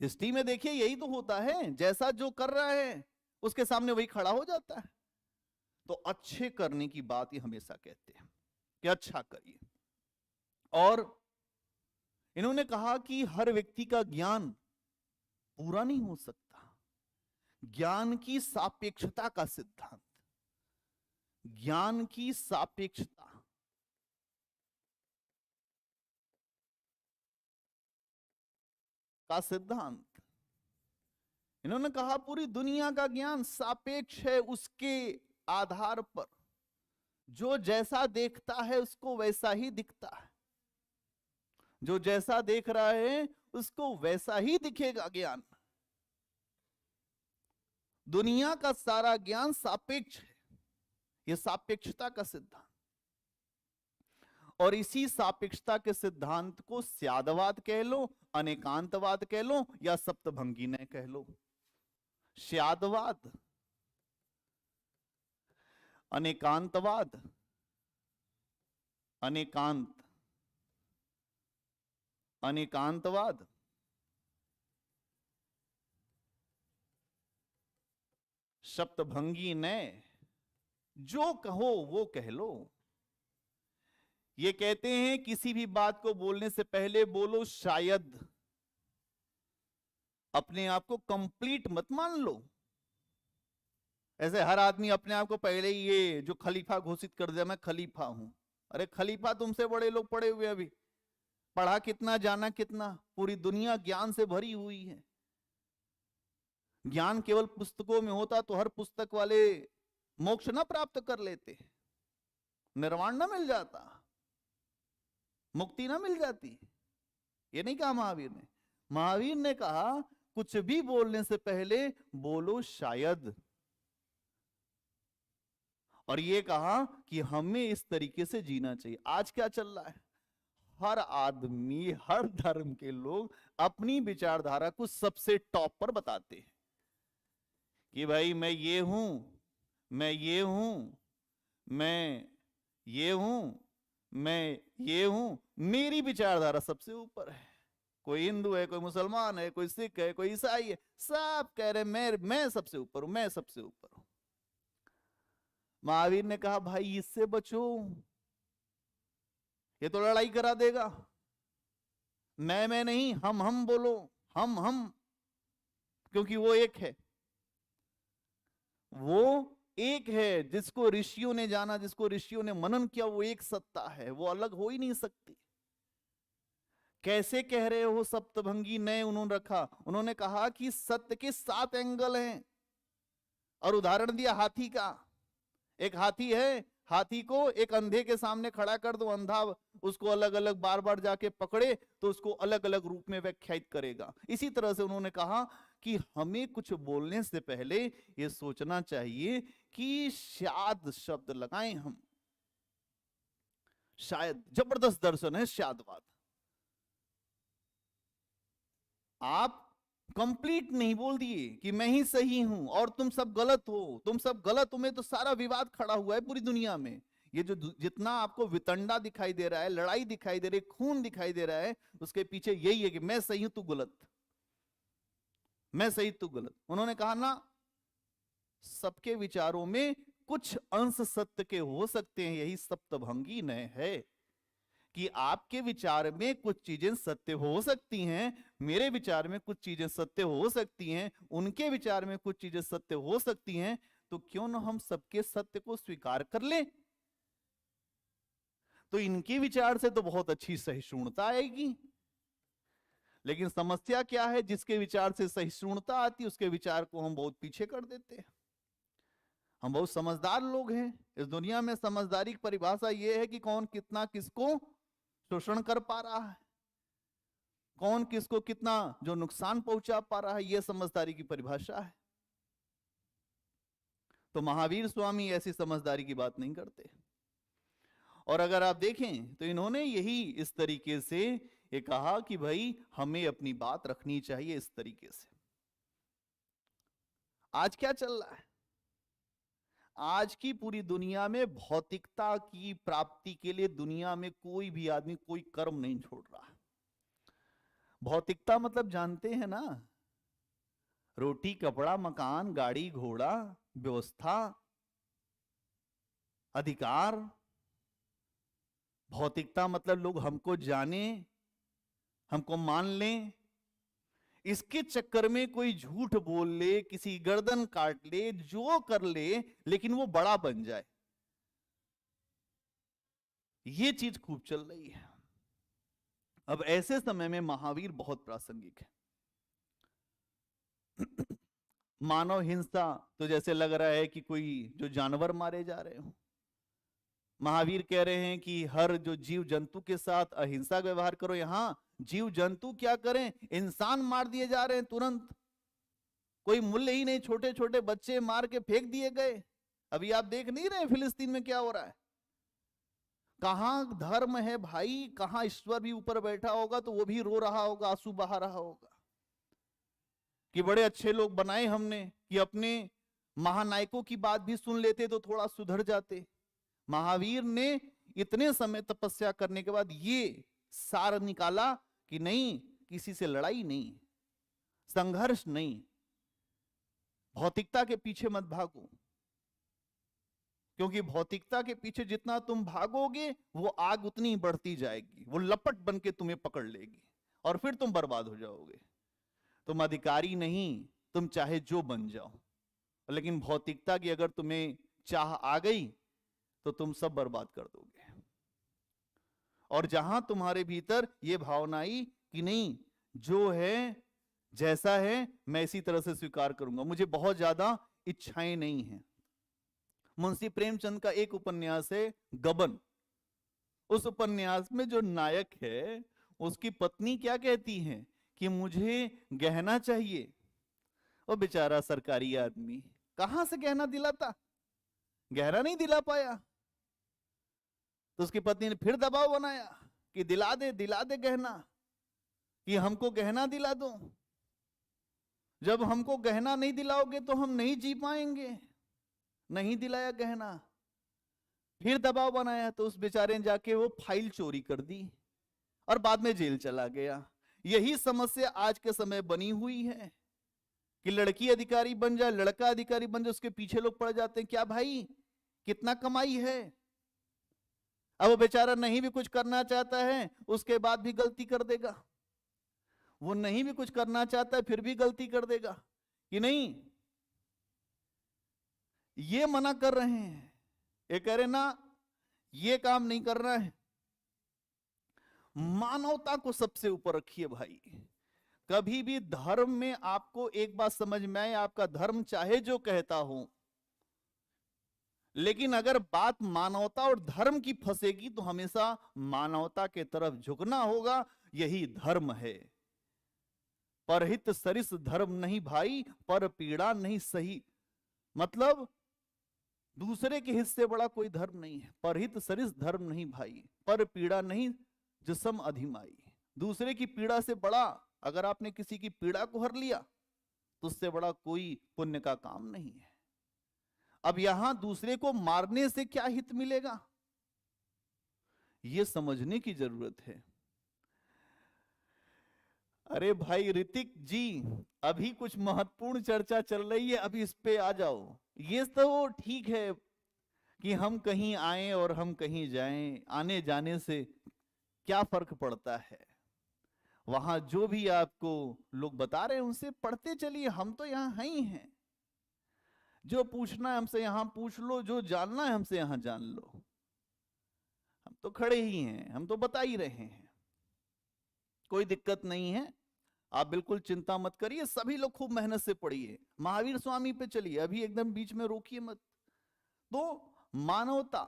हिस्ट्री में देखिए, यही तो होता है, जैसा जो कर रहा है उसके सामने वही खड़ा हो जाता है। तो अच्छे करने की बात ये हमेशा कहते हैं कि अच्छा करिए। और इन्होंने कहा कि हर व्यक्ति का ज्ञान पूरा नहीं हो सकता, ज्ञान की सापेक्षता का सिद्धांत, ज्ञान की सापेक्षता का सिद्धांत। इन्होंने कहा पूरी दुनिया का ज्ञान सापेक्ष है, उसके आधार पर जो जैसा देखता है उसको वैसा ही दिखता है, जो जैसा देख रहा है उसको वैसा ही दिखेगा ज्ञान। दुनिया का सारा ज्ञान सापेक्ष है, यह सापेक्षता का सिद्धांत। और इसी सापेक्षता के सिद्धांत को स्यादवाद कह लो, अनेकांतवाद कह लो, या सप्तभंगी ने कह लो। स्यादवाद, अनेकांतवाद, अनेकांतवाद, सप्तभंगी ने, जो कहो वो कह लो। ये कहते हैं किसी भी बात को बोलने से पहले बोलो शायद, अपने आप को कंप्लीट मत मान लो। ऐसे हर आदमी अपने आप को पहले ही ये जो खलीफा घोषित कर दिया, मैं खलीफा हूं। अरे खलीफा तुमसे बड़े लोग पड़े हुए, अभी पढ़ा कितना, जाना कितना, पूरी दुनिया ज्ञान से भरी हुई है। ज्ञान केवल पुस्तकों में होता तो हर पुस्तक वाले मोक्ष ना प्राप्त कर लेते, निर्वाण ना मिल जाता, मुक्ति ना मिल जाती। ये नहीं कहा महावीर ने। महावीर ने कहा कुछ भी बोलने से पहले बोलो शायद, और ये कहा कि हमें इस तरीके से जीना चाहिए। आज क्या चल रहा है, हर आदमी, हर धर्म के लोग अपनी विचारधारा को सबसे टॉप पर बताते हैं कि भाई मैं ये हूं, मैं ये हूं, मैं ये हूं, मैं ये हूं, मेरी विचारधारा सबसे ऊपर है। कोई हिंदू है, कोई मुसलमान है, कोई सिख है, कोई ईसाई है, सब कह रहे मैं सबसे ऊपर हूं, मैं सबसे ऊपर हूं। महावीर ने कहा भाई इससे बचो, ये तो लड़ाई करा देगा। मैं नहीं, हम बोलो, हम, क्योंकि वो एक है, वो एक है जिसको ऋषियों ने जाना, जिसको ऋषियों ने मनन किया, वो एक सत्ता है, वो अलग हो ही नहीं सकती। कैसे कह रहे हो सप्तभंगी नए उन्होंने रखा, उन्होंने कहा कि सत्य के 7 एंगल हैं, और उदाहरण दिया हाथी का। एक हाथी है, हाथी को एक अंधे के सामने खड़ा कर दो, अंधा उसको अलग अलग बार बार जाके पकड़े तो उसको अलग अलग रूप में व्याख्यायित करेगा। इसी तरह से उन्होंने कहा कि हमें कुछ बोलने से पहले ये सोचना चाहिए कि शायद शब्द लगाएं हम। शायद जबरदस्त दर्शन है शायदवाद। आप कंप्लीट नहीं बोल दिए कि मैं ही सही हूं और तुम सब गलत हो, तुम सब गलत हो, में तो सारा विवाद खड़ा हुआ है पूरी दुनिया में। ये जो जितना आपको वितंडा दिखाई दे रहा है, लड़ाई दिखाई दे रही है, खून दिखाई दे रहा है, उसके पीछे यही है कि मैं सही हूं तू गलत, मैं सही तू गलत। उन्होंने कहा ना, सबके विचारों में कुछ अंश सत्य के हो सकते हैं, यही सप्तभंगी नय है कि आपके विचार में कुछ चीजें सत्य हो सकती हैं, मेरे विचार में कुछ चीजें सत्य हो सकती हैं, उनके विचार में कुछ चीजें सत्य हो सकती हैं, तो क्यों ना हम सबके सत्य को स्वीकार कर लें। तो इनके विचार से तो बहुत अच्छी सहिष्णुता आएगी, लेकिन समस्या क्या है, जिसके विचार से सहिष्णुता आती है उसके विचार को हम बहुत पीछे कर देते हैं। हम बहुत समझदार लोग हैं, इस दुनिया में समझदारी की परिभाषा यह है कि कौन कितना किसको शोषण कर पा रहा है, कौन किसको कितना जो नुकसान पहुंचा पा रहा है, यह समझदारी की परिभाषा है। तो महावीर स्वामी ऐसी समझदारी की बात नहीं करते। और अगर आप देखें तो इन्होंने यही इस तरीके से ये कहा कि भाई हमें अपनी बात रखनी चाहिए इस तरीके से। आज क्या चल रहा है, आज की पूरी दुनिया में भौतिकता की प्राप्ति के लिए दुनिया में कोई भी आदमी कोई कर्म नहीं छोड़ रहा। भौतिकता मतलब जानते हैं ना, रोटी कपड़ा मकान गाड़ी घोड़ा व्यवस्था अधिकार। भौतिकता मतलब लोग हमको जाने, हमको मान लें। इसके चक्कर में कोई झूठ बोल ले, किसी गर्दन काट ले, जो कर ले, लेकिन वो बड़ा बन जाए, ये चीज खूब चल रही है। अब ऐसे समय में महावीर बहुत प्रासंगिक है। मानव हिंसा तो जैसे लग रहा है कि कोई जो जानवर मारे जा रहे हो। महावीर कह रहे हैं कि हर जो जीव जंतु के साथ अहिंसा का व्यवहार करो। यहां जीव जंतु क्या करें, इंसान मार दिए जा रहे हैं तुरंत, कोई मूल्य ही नहीं, छोटे छोटे बच्चे मार के फेंक दिए गए। अभी आप देख नहीं रहे फिलिस्तीन में क्या हो रहा है। कहां धर्म है भाई, कहां ईश्वर भी ऊपर बैठा होगा तो वो भी रो रहा होगा, आंसू बहा रहा होगा कि बड़े अच्छे लोग बनाए हमने कि अपने महानायकों की बात भी सुन लेते तो थोड़ा सुधर जाते। महावीर ने इतने समय तपस्या करने के बाद ये सार निकाला कि नहीं, किसी से लड़ाई नहीं, संघर्ष नहीं, भौतिकता के पीछे मत भागो, क्योंकि भौतिकता के पीछे जितना तुम भागोगे वो आग उतनी ही बढ़ती जाएगी, वो लपट बन के तुम्हें पकड़ लेगी और फिर तुम बर्बाद हो जाओगे। तुम अधिकारी नहीं, तुम चाहे जो बन जाओ, लेकिन भौतिकता की अगर तुम्हें चाह आ गई तो तुम सब बर्बाद कर दोगे। और जहां तुम्हारे भीतर ये भावना आई कि नहीं, जो है जैसा है मैं इसी तरह से स्वीकार करूंगा, मुझे बहुत ज्यादा इच्छाएं नहीं है। मुंशी प्रेमचंद का एक उपन्यास है गबन। उस उपन्यास में जो नायक है उसकी पत्नी क्या कहती है कि मुझे गहना चाहिए। वो बेचारा सरकारी आदमी कहां से गहना दिलाता, गहना नहीं दिला पाया। तो उसकी पत्नी ने फिर दबाव बनाया कि दिला दे गहना, कि हमको गहना दिला दो, जब हमको गहना नहीं दिलाओगे तो हम नहीं जी पाएंगे। नहीं दिलाया गहना, फिर दबाव बनाया, तो उस बेचारे ने जाके वो फाइल चोरी कर दी और बाद में जेल चला गया। यही समस्या आज के समय बनी हुई है कि लड़की अधिकारी बन जाए, लड़का अधिकारी बन जाए, उसके पीछे लोग पड़ जाते हैं, क्या भाई कितना कमाई है। अब वो बेचारा नहीं भी कुछ करना चाहता है, उसके बाद भी गलती कर देगा। वो नहीं भी कुछ करना चाहता है फिर भी गलती कर देगा कि नहीं ये मना कर रहे हैं, ये कह रहे ना ये काम नहीं करना है। मानवता को सबसे ऊपर रखिए भाई। कभी भी धर्म में आपको एक बात समझ में आए, आपका धर्म चाहे जो कहता हो, लेकिन अगर बात मानवता और धर्म की फंसेगी तो हमेशा मानवता के तरफ झुकना होगा। यही धर्म है। परहित सरिस धर्म नहीं भाई, पर पीड़ा नहीं सही। मतलब दूसरे के हित से बड़ा कोई धर्म नहीं है। परहित सरिस धर्म नहीं भाई, पर पीड़ा नहीं जिसम अधिमाई। दूसरे की पीड़ा से बड़ा, अगर आपने किसी की पीड़ा को हर लिया तो उससे बड़ा कोई पुण्य का काम नहीं है। अब यहां दूसरे को मारने से क्या हित मिलेगा, यह समझने की जरूरत है। अरे भाई ऋतिक जी, अभी कुछ महत्वपूर्ण चर्चा चल रही है, अभी इस पे आ जाओ। ये तो ठीक है कि हम कहीं आए और हम कहीं जाएं, आने जाने से क्या फर्क पड़ता है। वहां जो भी आपको लोग बता रहे हैं उनसे पढ़ते चलिए, हम तो यहां हैं ही हैं। जो पूछना है हमसे यहां पूछ लो, जो जानना है हमसे यहां जान लो। हम तो खड़े ही हैं, हम तो बता ही रहे हैं, कोई दिक्कत नहीं है। आप बिल्कुल चिंता मत करिए, सभी लोग खूब मेहनत से पढ़िए, महावीर स्वामी पे चलिए, अभी एकदम बीच में रोकिए मत। तो मानवता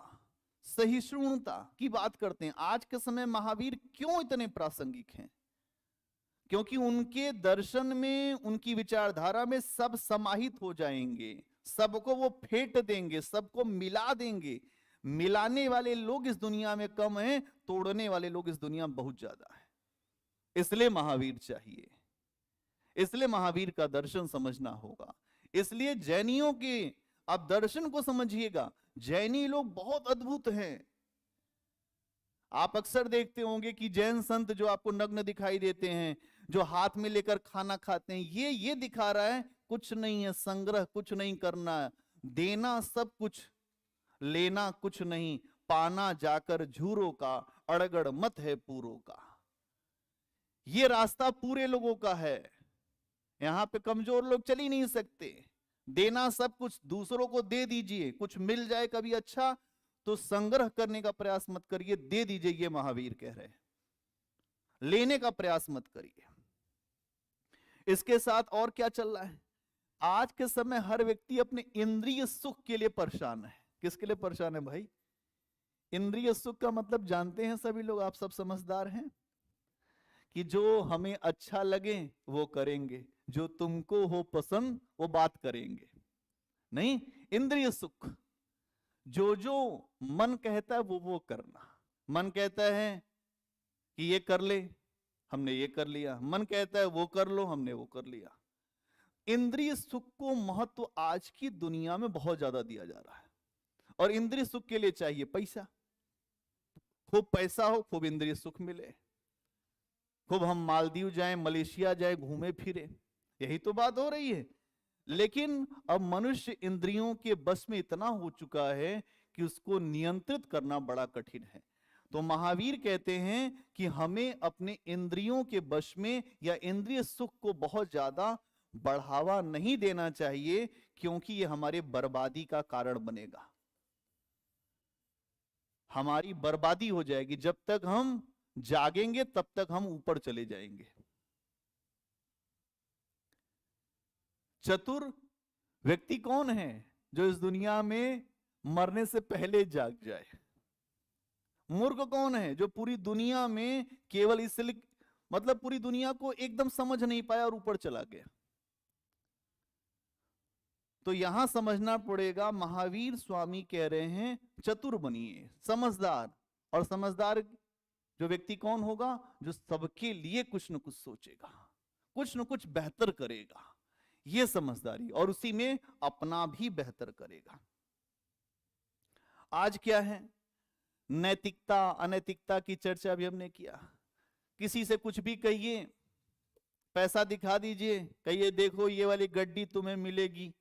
सहिष्णुता की बात करते हैं। आज के समय महावीर क्यों इतने प्रासंगिक हैं? क्योंकि उनके दर्शन में, उनकी विचारधारा में सब समाहित हो जाएंगे, सबको वो फेंट देंगे, सबको मिला देंगे। मिलाने वाले लोग इस दुनिया में कम हैं, तोड़ने वाले लोग इस दुनिया में बहुत ज्यादा है। इसलिए महावीर चाहिए, इसलिए महावीर का दर्शन समझना होगा। इसलिए जैनियों के आप दर्शन को समझिएगा। जैनी लोग बहुत अद्भुत हैं। आप अक्सर देखते होंगे कि जैन संत जो आपको नग्न दिखाई देते हैं, जो हाथ में लेकर खाना खाते हैं, ये दिखा रहा है कुछ नहीं है, संग्रह कुछ नहीं करना, देना सब कुछ, लेना कुछ नहीं, पाना जाकर झूरों का, अड़गड़ मत है पूरों का। ये रास्ता पूरे लोगों का है, यहां पे कमजोर लोग चल ही नहीं सकते। देना सब कुछ, दूसरों को दे दीजिए, कुछ मिल जाए कभी अच्छा तो संग्रह करने का प्रयास मत करिए, दे दीजिए, ये महावीर कह रहे हैं। लेने का प्रयास मत करिए। इसके साथ और क्या चल रहा है? आज के समय हर व्यक्ति अपने इंद्रिय सुख के लिए परेशान है। किसके लिए परेशान है भाई? इंद्रिय सुख का मतलब जानते हैं सभी लोग, आप सब समझदार हैं, कि जो हमें अच्छा लगे वो करेंगे, जो तुमको हो पसंद वो बात करेंगे। नहीं, इंद्रिय सुख, जो जो मन कहता है वो करना। मन कहता है कि ये कर ले, हमने ये कर लिया। मन कहता है वो कर लो, हमने वो कर लिया। इंद्रिय सुख को महत्व आज की दुनिया में बहुत ज्यादा दिया जा रहा है, और इंद्रिय सुख के लिए चाहिए पैसा। खूब पैसा हो, खूब इंद्रिय सुख मिले, खूब हम मालदीव जाएं, मलेशिया जाएं, घूमे फिरे, यही तो बात हो रही है। लेकिन अब मनुष्य इंद्रियों के बस में इतना हो चुका है कि उसको नियंत्रित करना बड़ा कठिन है। तो महावीर कहते हैं कि हमें अपने इंद्रियों के वश में या इंद्रिय सुख को बहुत ज्यादा बढ़ावा नहीं देना चाहिए, क्योंकि यह हमारे बर्बादी का कारण बनेगा। हमारी बर्बादी हो जाएगी। जब तक हम जागेंगे तब तक हम ऊपर चले जाएंगे। चतुर व्यक्ति कौन है? जो इस दुनिया में मरने से पहले जाग जाए। मूर्ख कौन है? जो पूरी दुनिया में केवल इसलिए, मतलब पूरी दुनिया को एकदम समझ नहीं पाया और ऊपर चला गया। तो यहां समझना पड़ेगा, महावीर स्वामी कह रहे हैं चतुर बनिए, समझदार। और समझदार जो व्यक्ति कौन होगा? जो सबके लिए कुछ न कुछ सोचेगा, कुछ न कुछ बेहतर करेगा, ये समझदारी, और उसी में अपना भी बेहतर करेगा। आज क्या है? नैतिकता अनैतिकता की चर्चा भी हमने किया। किसी से कुछ भी कहिए, पैसा दिखा दीजिए, कहिए देखो ये वाली गड्डी तुम्हें मिलेगी,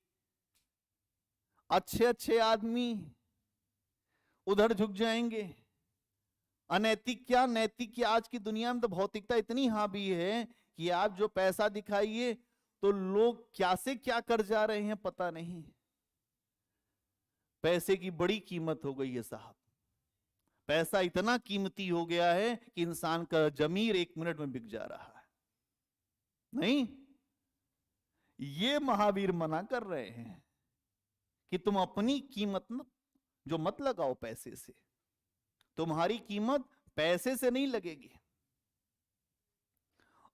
अच्छे अच्छे आदमी उधर झुक जाएंगे। अनैतिक क्या नैतिक क्या? आज की दुनिया में तो भौतिकता इतनी हावी है कि आप जो पैसा दिखाइए तो लोग क्या से क्या कर जा रहे हैं पता नहीं। पैसे की बड़ी कीमत हो गई है साहब। पैसा इतना कीमती हो गया है कि इंसान का जमीर 1 मिनट में बिक जा रहा है। नहीं, ये महावीर मना कर रहे हैं कि तुम अपनी कीमत जो मत लगाओ पैसे से। तुम्हारी कीमत पैसे से नहीं लगेगी।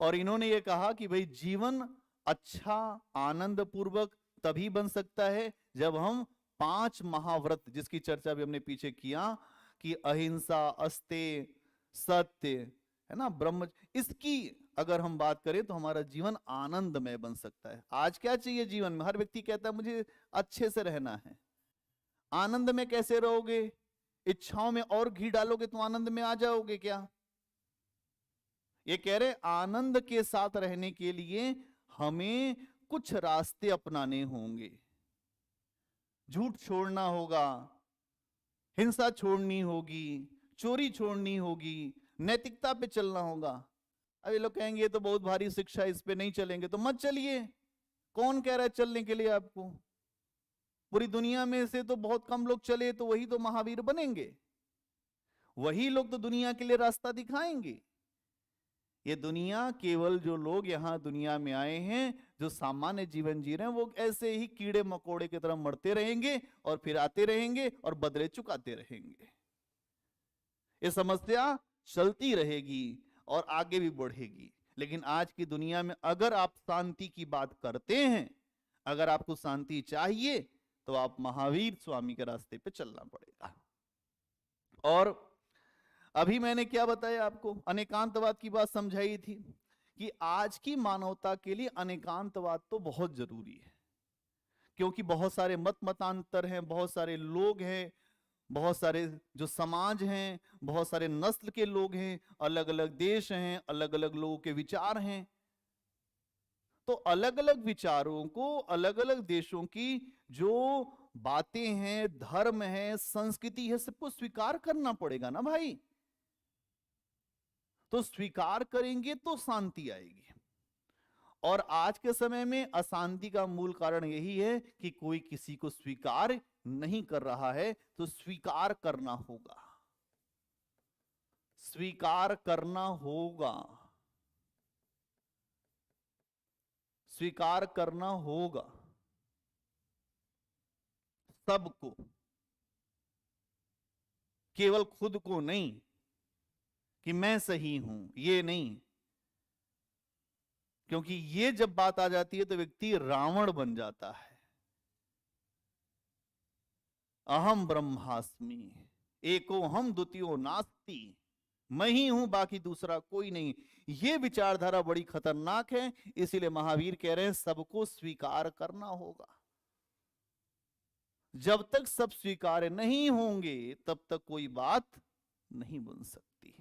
और इन्होंने ये कहा कि भाई जीवन अच्छा आनंद पूर्वक तभी बन सकता है जब हम 5 महाव्रत, जिसकी चर्चा भी हमने पीछे किया, कि अहिंसा, अस्तेय, सत्य, है ना, ब्रह्म, इसकी अगर हम बात करें तो हमारा जीवन आनंदमय बन सकता है। आज क्या चाहिए जीवन में? हर व्यक्ति कहता है मुझे अच्छे से रहना है। आनंद में कैसे रहोगे? इच्छाओं में और घी डालोगे तो आनंद में आ जाओगे क्या? ये कह रहे आनंद के साथ रहने के लिए हमें कुछ रास्ते अपनाने होंगे। झूठ छोड़ना होगा, हिंसा छोड़नी होगी, चोरी छोड़नी होगी, नैतिकता पे चलना होगा। अब ये लोग कहेंगे ये तो बहुत भारी शिक्षा, इस पे नहीं चलेंगे, तो मत चलिए। कौन कह रहा है चलने के लिए आपको? पूरी दुनिया में से तो बहुत कम लोग चले, तो वही तो महावीर बनेंगे। वही लोग तो दुनिया के लिए रास्ता दिखाएंगे। ये दुनिया, केवल जो लोग यहां दुनिया में आए हैं, जो सामान्य जीवन जी रहे हैं, वो ऐसे ही कीड़े मकोड़े की तरह मरते रहेंगे और फिर आते रहेंगे और बदले चुकाते रहेंगे। ये समस्या चलती रहेगी और आगे भी बढ़ेगी। लेकिन आज की दुनिया में अगर आप शांति की बात करते हैं, अगर आपको शांति चाहिए, तो आप महावीर स्वामी के रास्ते पे चलना पड़ेगा। और अभी मैंने क्या बताया आपको? अनेकांतवाद की बात समझाई थी कि आज की मानवता के लिए अनेकांतवाद तो बहुत जरूरी है, क्योंकि बहुत सारे मतांतर हैं, बहुत सारे लोग हैं, बहुत सारे जो समाज हैं, बहुत सारे नस्ल के लोग हैं, अलग अलग देश हैं, अलग अलग लोगों के विचार हैं। तो अलग अलग विचारों को, अलग अलग देशों की जो बातें हैं, धर्म है, संस्कृति है, सबको स्वीकार करना पड़ेगा ना भाई। तो स्वीकार करेंगे तो शांति आएगी। और आज के समय में अशांति का मूल कारण यही है कि कोई किसी को स्वीकार नहीं कर रहा है। तो स्वीकार करना होगा, स्वीकार करना होगा, स्वीकार करना होगा सबको, केवल खुद को नहीं कि मैं सही हूं, ये नहीं। क्योंकि ये जब बात आ जाती है तो व्यक्ति रावण बन जाता है। अहम ब्रह्मास्मि एको हम द्वितीयो नास्ति, मैं ही हूं, बाकी दूसरा कोई नहीं। ये विचारधारा बड़ी खतरनाक है। इसीलिए महावीर कह रहे हैं सबको स्वीकार करना होगा। जब तक सब स्वीकार नहीं होंगे तब तक कोई बात नहीं बन सकती।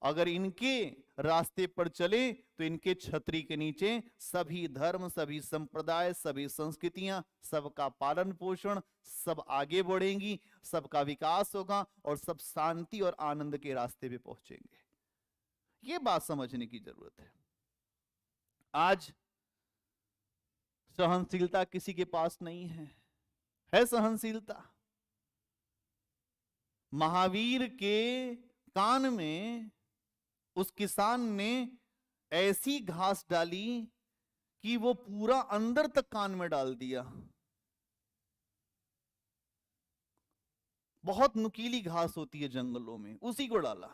अगर इनके रास्ते पर चले तो इनके छतरी के नीचे सभी धर्म, सभी संप्रदाय, सभी संस्कृतियां, सबका पालन पोषण, सब आगे बढ़ेंगी, सबका विकास होगा और सब शांति और आनंद के रास्ते पे पहुंचेंगे। ये बात समझने की जरूरत है। आज सहनशीलता किसी के पास नहीं है सहनशीलता? महावीर के कान में उस किसान ने ऐसी घास डाली कि वो पूरा अंदर तक कान में डाल दिया। बहुत नुकीली घास होती है जंगलों में, उसी को डाला।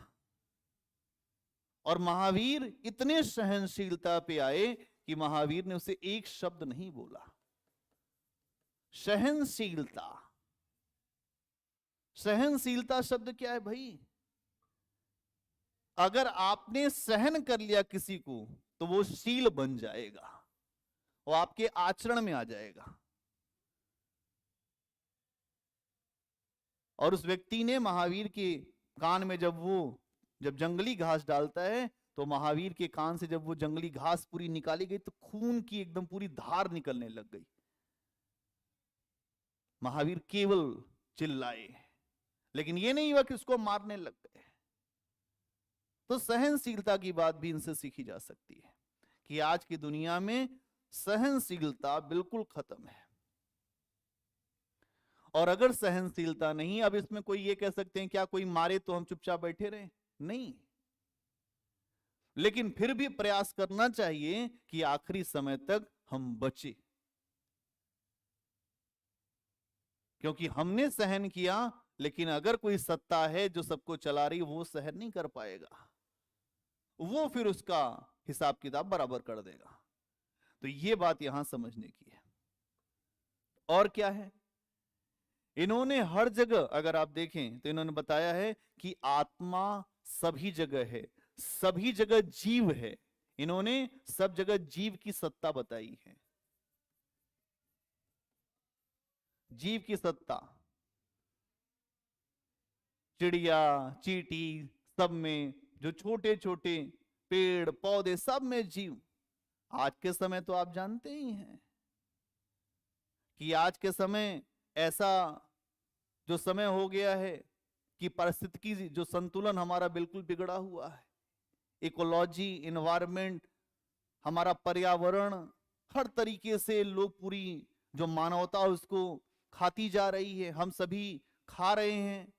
और महावीर इतने सहनशीलता पे आए कि महावीर ने उसे एक शब्द नहीं बोला। सहनशीलता, सहनशीलता शब्द क्या है भाई? अगर आपने सहन कर लिया किसी को तो वो शील बन जाएगा, वो आपके आचरण में आ जाएगा। और उस व्यक्ति ने महावीर के कान में जब जंगली घास डालता है तो महावीर के कान से जब वो जंगली घास पूरी निकाली गई तो खून की एकदम पूरी धार निकलने लग गई। महावीर केवल चिल्लाए, लेकिन ये नहीं हुआ कि उसको मारने लग गए। तो सहनशीलता की बात भी इनसे सीखी जा सकती है कि आज की दुनिया में सहनशीलता बिल्कुल खत्म है। और अगर सहनशीलता नहीं, अब इसमें कोई ये कह सकते हैं क्या कोई मारे तो हम चुपचाप बैठे रहे? नहीं, लेकिन फिर भी प्रयास करना चाहिए कि आखिरी समय तक हम बचे, क्योंकि हमने सहन किया, लेकिन अगर कोई सत्ता है जो सबको चला रही, वो सहन नहीं कर पाएगा, वो फिर उसका हिसाब किताब बराबर कर देगा। तो ये बात यहां समझने की है। और क्या है, इन्होंने हर जगह अगर आप देखें तो इन्होंने बताया है कि आत्मा सभी जगह है, सभी जगह जीव है। इन्होंने सब जगह जीव की सत्ता बताई है, जीव की सत्ता। चिड़िया, चींटी, सब में जो छोटे छोटे पेड़ पौधे, सब में जीव। आज के समय तो आप जानते ही हैं कि आज के समय ऐसा जो समय हो गया है कि पारिस्थितिकी जो संतुलन हमारा बिल्कुल बिगड़ा हुआ है। इकोलॉजी, एनवायरमेंट, हमारा पर्यावरण, हर तरीके से लोग पूरी जो मानवता उसको खाती जा रही है, हम सभी खा रहे हैं,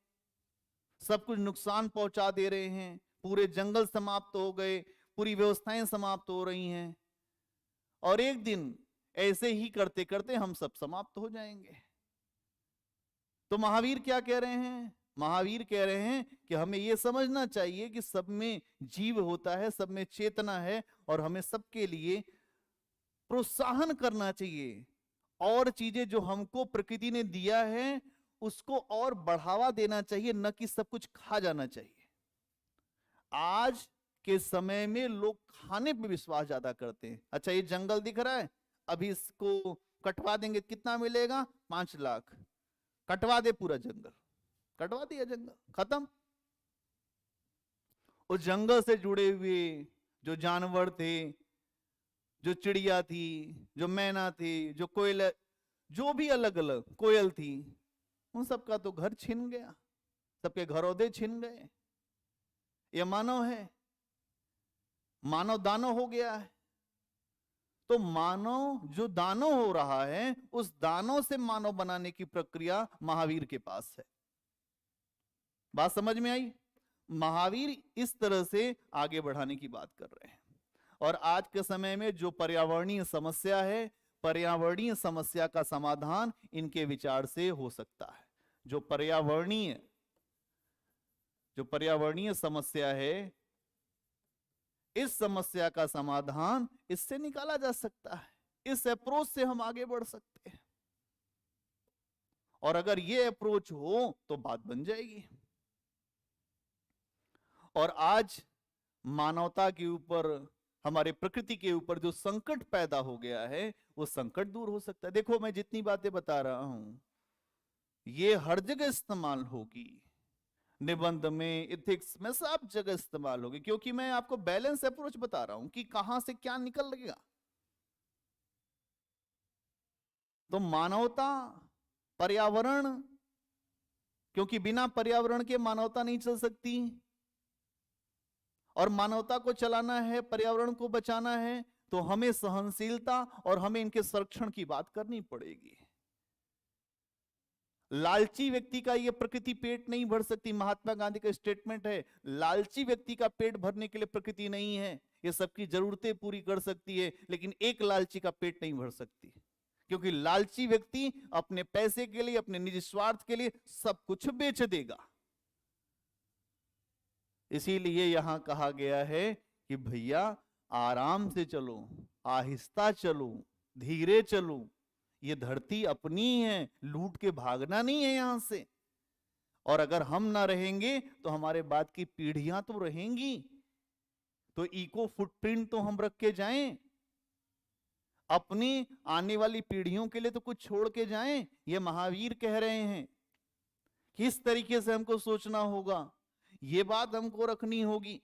सब कुछ नुकसान पहुंचा दे रहे हैं। पूरे जंगल समाप्त हो गए, पूरी व्यवस्थाएं समाप्त हो रही हैं, और एक दिन ऐसे ही करते करते हम सब समाप्त हो जाएंगे। तो महावीर क्या कह रहे हैं? महावीर कह रहे हैं कि हमें यह समझना चाहिए कि सब में जीव होता है, सब में चेतना है, और हमें सबके लिए प्रोत्साहन करना चाहिए। और चीजें जो हमको प्रकृति ने दिया है उसको और बढ़ावा देना चाहिए, न कि सब कुछ खा जाना चाहिए। आज के समय में लोग खाने पे विश्वास ज्यादा करते हैं। अच्छा, ये जंगल दिख रहा है, अभी इसको कटवा देंगे, कितना मिलेगा? 5 लाख। कटवा दे पूरा जंगल, कटवा दिया जंगल, खत्म। उस जंगल से जुड़े हुए जो जानवर थे, जो चिड़िया थी, जो मैना थी, जो कोयल, जो भी अलग अलग कोयल थी, उन सबका तो घर छिन गया, सबके घरौदे छिन गए। ये मानव है, मानव दानव हो गया है। तो मानव जो दानव हो रहा है, उस दानव से मानव बनाने की प्रक्रिया महावीर के पास है। बात समझ में आई? महावीर इस तरह से आगे बढ़ाने की बात कर रहे हैं। और आज के समय में जो पर्यावरणीय समस्या है, पर्यावरणीय समस्या का समाधान इनके विचार से हो सकता है। जो पर्यावरणीय समस्या है, इस समस्या का समाधान इससे निकाला जा सकता है, इस अप्रोच से हम आगे बढ़ सकते हैं। और अगर ये अप्रोच हो तो बात बन जाएगी। और आज मानवता के ऊपर, हमारे प्रकृति के ऊपर जो संकट पैदा हो गया है, वो संकट दूर हो सकता है। देखो, मैं जितनी बातें बता रहा हूं ये हर जगह इस्तेमाल होगी, निबंध में, इथिक्स में, सब जगह इस्तेमाल होगी, क्योंकि मैं आपको बैलेंस अप्रोच बता रहा हूं कि कहां से क्या निकल लगेगा। तो मानवता, पर्यावरण, क्योंकि बिना पर्यावरण के मानवता नहीं चल सकती, और मानवता को चलाना है, पर्यावरण को बचाना है, तो हमें सहनशीलता और हमें इनके संरक्षण की बात करनी पड़ेगी। लालची व्यक्ति का ये प्रकृति पेट नहीं भर सकती। महात्मा गांधी का स्टेटमेंट है, लालची व्यक्ति का पेट भरने के लिए प्रकृति नहीं है, ये सबकी जरूरतें पूरी कर सकती है, लेकिन एक लालची का पेट नहीं भर सकती। क्योंकि लालची व्यक्ति अपने पैसे के लिए, अपने निजी स्वार्थ के लिए सब कुछ बेच देगा। इसीलिए यहां कहा गया है कि भैया आराम से चलो, आहिस्ता चलो, धीरे चलो, ये धरती अपनी है, लूट के भागना नहीं है यहां से। और अगर हम ना रहेंगे तो हमारे बाद की पीढ़ियां तो रहेंगी, तो इको फुटप्रिंट तो हम रख के जाएं, अपनी आने वाली पीढ़ियों के लिए तो कुछ छोड़ के जाएं। ये महावीर कह रहे हैं। किस तरीके से हमको सोचना होगा, ये बात हमको रखनी होगी।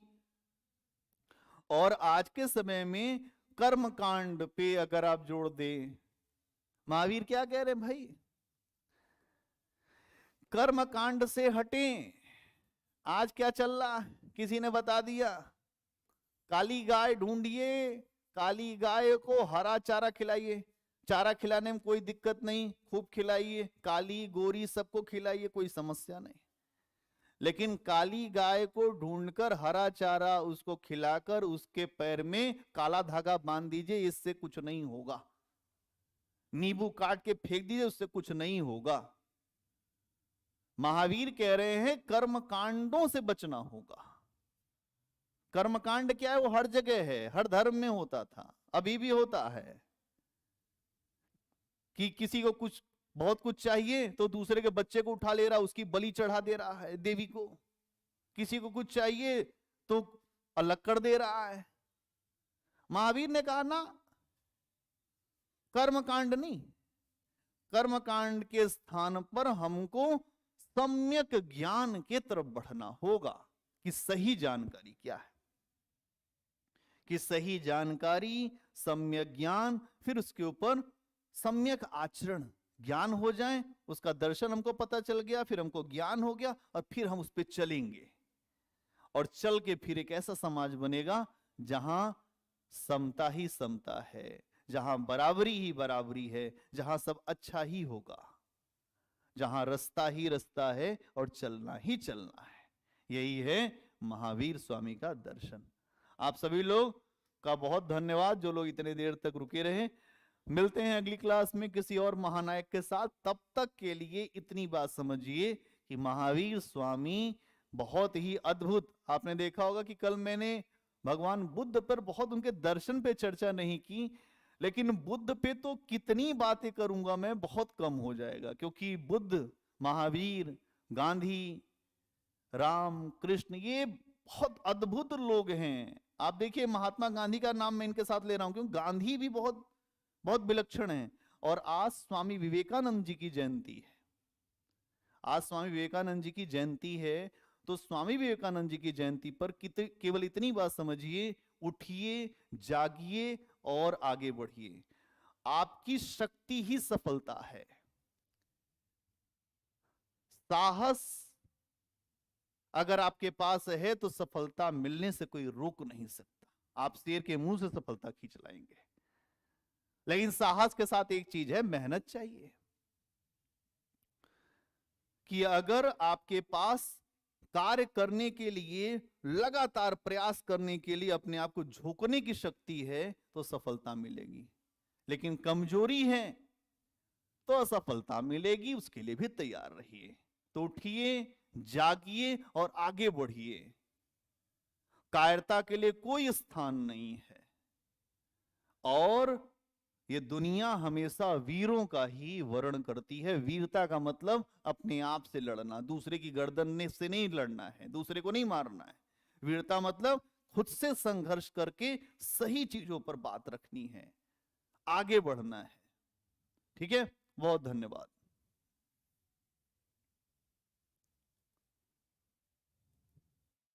और आज के समय में कर्म कांड पे अगर आप जोड़ दें, महावीर क्या कह रहे हैं भाई, कर्म कांड से हटें। आज क्या चल रहा, किसी ने बता दिया, काली गाय ढूंढिए, काली गाय को हरा चारा खिलाइए। चारा खिलाने में कोई दिक्कत नहीं, खूब खिलाइए, काली गोरी सबको खिलाइए, कोई समस्या नहीं। लेकिन काली गाय को ढूंढकर हरा चारा उसको खिलाकर उसके पैर में काला धागा बांध दीजिए, इससे कुछ नहीं होगा। नींबू काट के फेंक दीजिए, उससे कुछ नहीं होगा। महावीर कह रहे हैं कर्म कांडों से बचना होगा। कर्मकांड क्या है, वो हर जगह है, हर धर्म में होता था, अभी भी होता है। कि किसी को कुछ बहुत कुछ चाहिए तो दूसरे के बच्चे को उठा ले रहा, उसकी बलि चढ़ा दे रहा है देवी को। किसी को कुछ चाहिए तो अलग कर दे रहा है। महावीर ने कहा ना, कर्मकांड नहीं, कर्मकांड के स्थान पर हमको सम्यक ज्ञान के तरफ बढ़ना होगा कि सही जानकारी क्या है, कि सही जानकारी, सम्यक ज्ञान, फिर उसके ऊपर सम्यक आचरण, ज्ञान हो जाए, उसका दर्शन हमको पता चल गया, फिर हमको ज्ञान हो गया, और फिर हम उस पर चलेंगे। और चल के फिर एक ऐसा समाज बनेगा जहां समता ही समता है, जहां बराबरी ही बराबरी है, जहां सब अच्छा ही होगा, जहां रास्ता ही रास्ता है और चलना ही चलना है। यही है महावीर स्वामी का दर्शन। आप सभी लोग का बहुत धन्यवाद, जो लोग इतने देर तक रुके रहे। मिलते हैं अगली क्लास में किसी और महानायक के साथ। तब तक के लिए इतनी बात समझिए कि महावीर स्वामी बहुत ही अद्भुत। आपने देखा होगा कि कल मैंने भगवान बुद्ध पर बहुत, उनके दर्शन पे चर्चा नहीं की, लेकिन बुद्ध पे तो कितनी बातें करूंगा मैं, बहुत कम हो जाएगा। क्योंकि बुद्ध, महावीर, गांधी, राम, कृष्ण, ये बहुत अद्भुत लोग हैं। आप देखिए, महात्मा गांधी का नाम मैं इनके साथ ले रहा हूं क्योंकि गांधी भी बहुत बहुत विलक्षण है। और आज स्वामी विवेकानंद जी की जयंती है। आज स्वामी विवेकानंद जी की जयंती है, तो स्वामी विवेकानंद जी की जयंती पर केवल इतनी बात समझिए, उठिए, जागिए और आगे बढ़िए। आपकी शक्ति ही सफलता है। साहस अगर आपके पास है तो सफलता मिलने से कोई रोक नहीं सकता। आप शेर के मुंह से सफलता खींच लाएंगे, लेकिन साहस के साथ एक चीज है, मेहनत चाहिए। कि अगर आपके पास कार्य करने के लिए, लगातार प्रयास करने के लिए अपने आप को झोंकने की शक्ति है तो सफलता मिलेगी। लेकिन कमजोरी है तो असफलता मिलेगी, उसके लिए भी तैयार रहिए। तो उठिए, जागिए और आगे बढ़िए। कायरता के लिए कोई स्थान नहीं है। और ये दुनिया हमेशा वीरों का ही वर्णन करती है। वीरता का मतलब अपने आप से लड़ना, दूसरे की गर्दन से नहीं लड़ना है, दूसरे को नहीं मारना है। वीरता मतलब खुद से संघर्ष करके सही चीजों पर बात रखनी है, आगे बढ़ना है। ठीक है, बहुत धन्यवाद।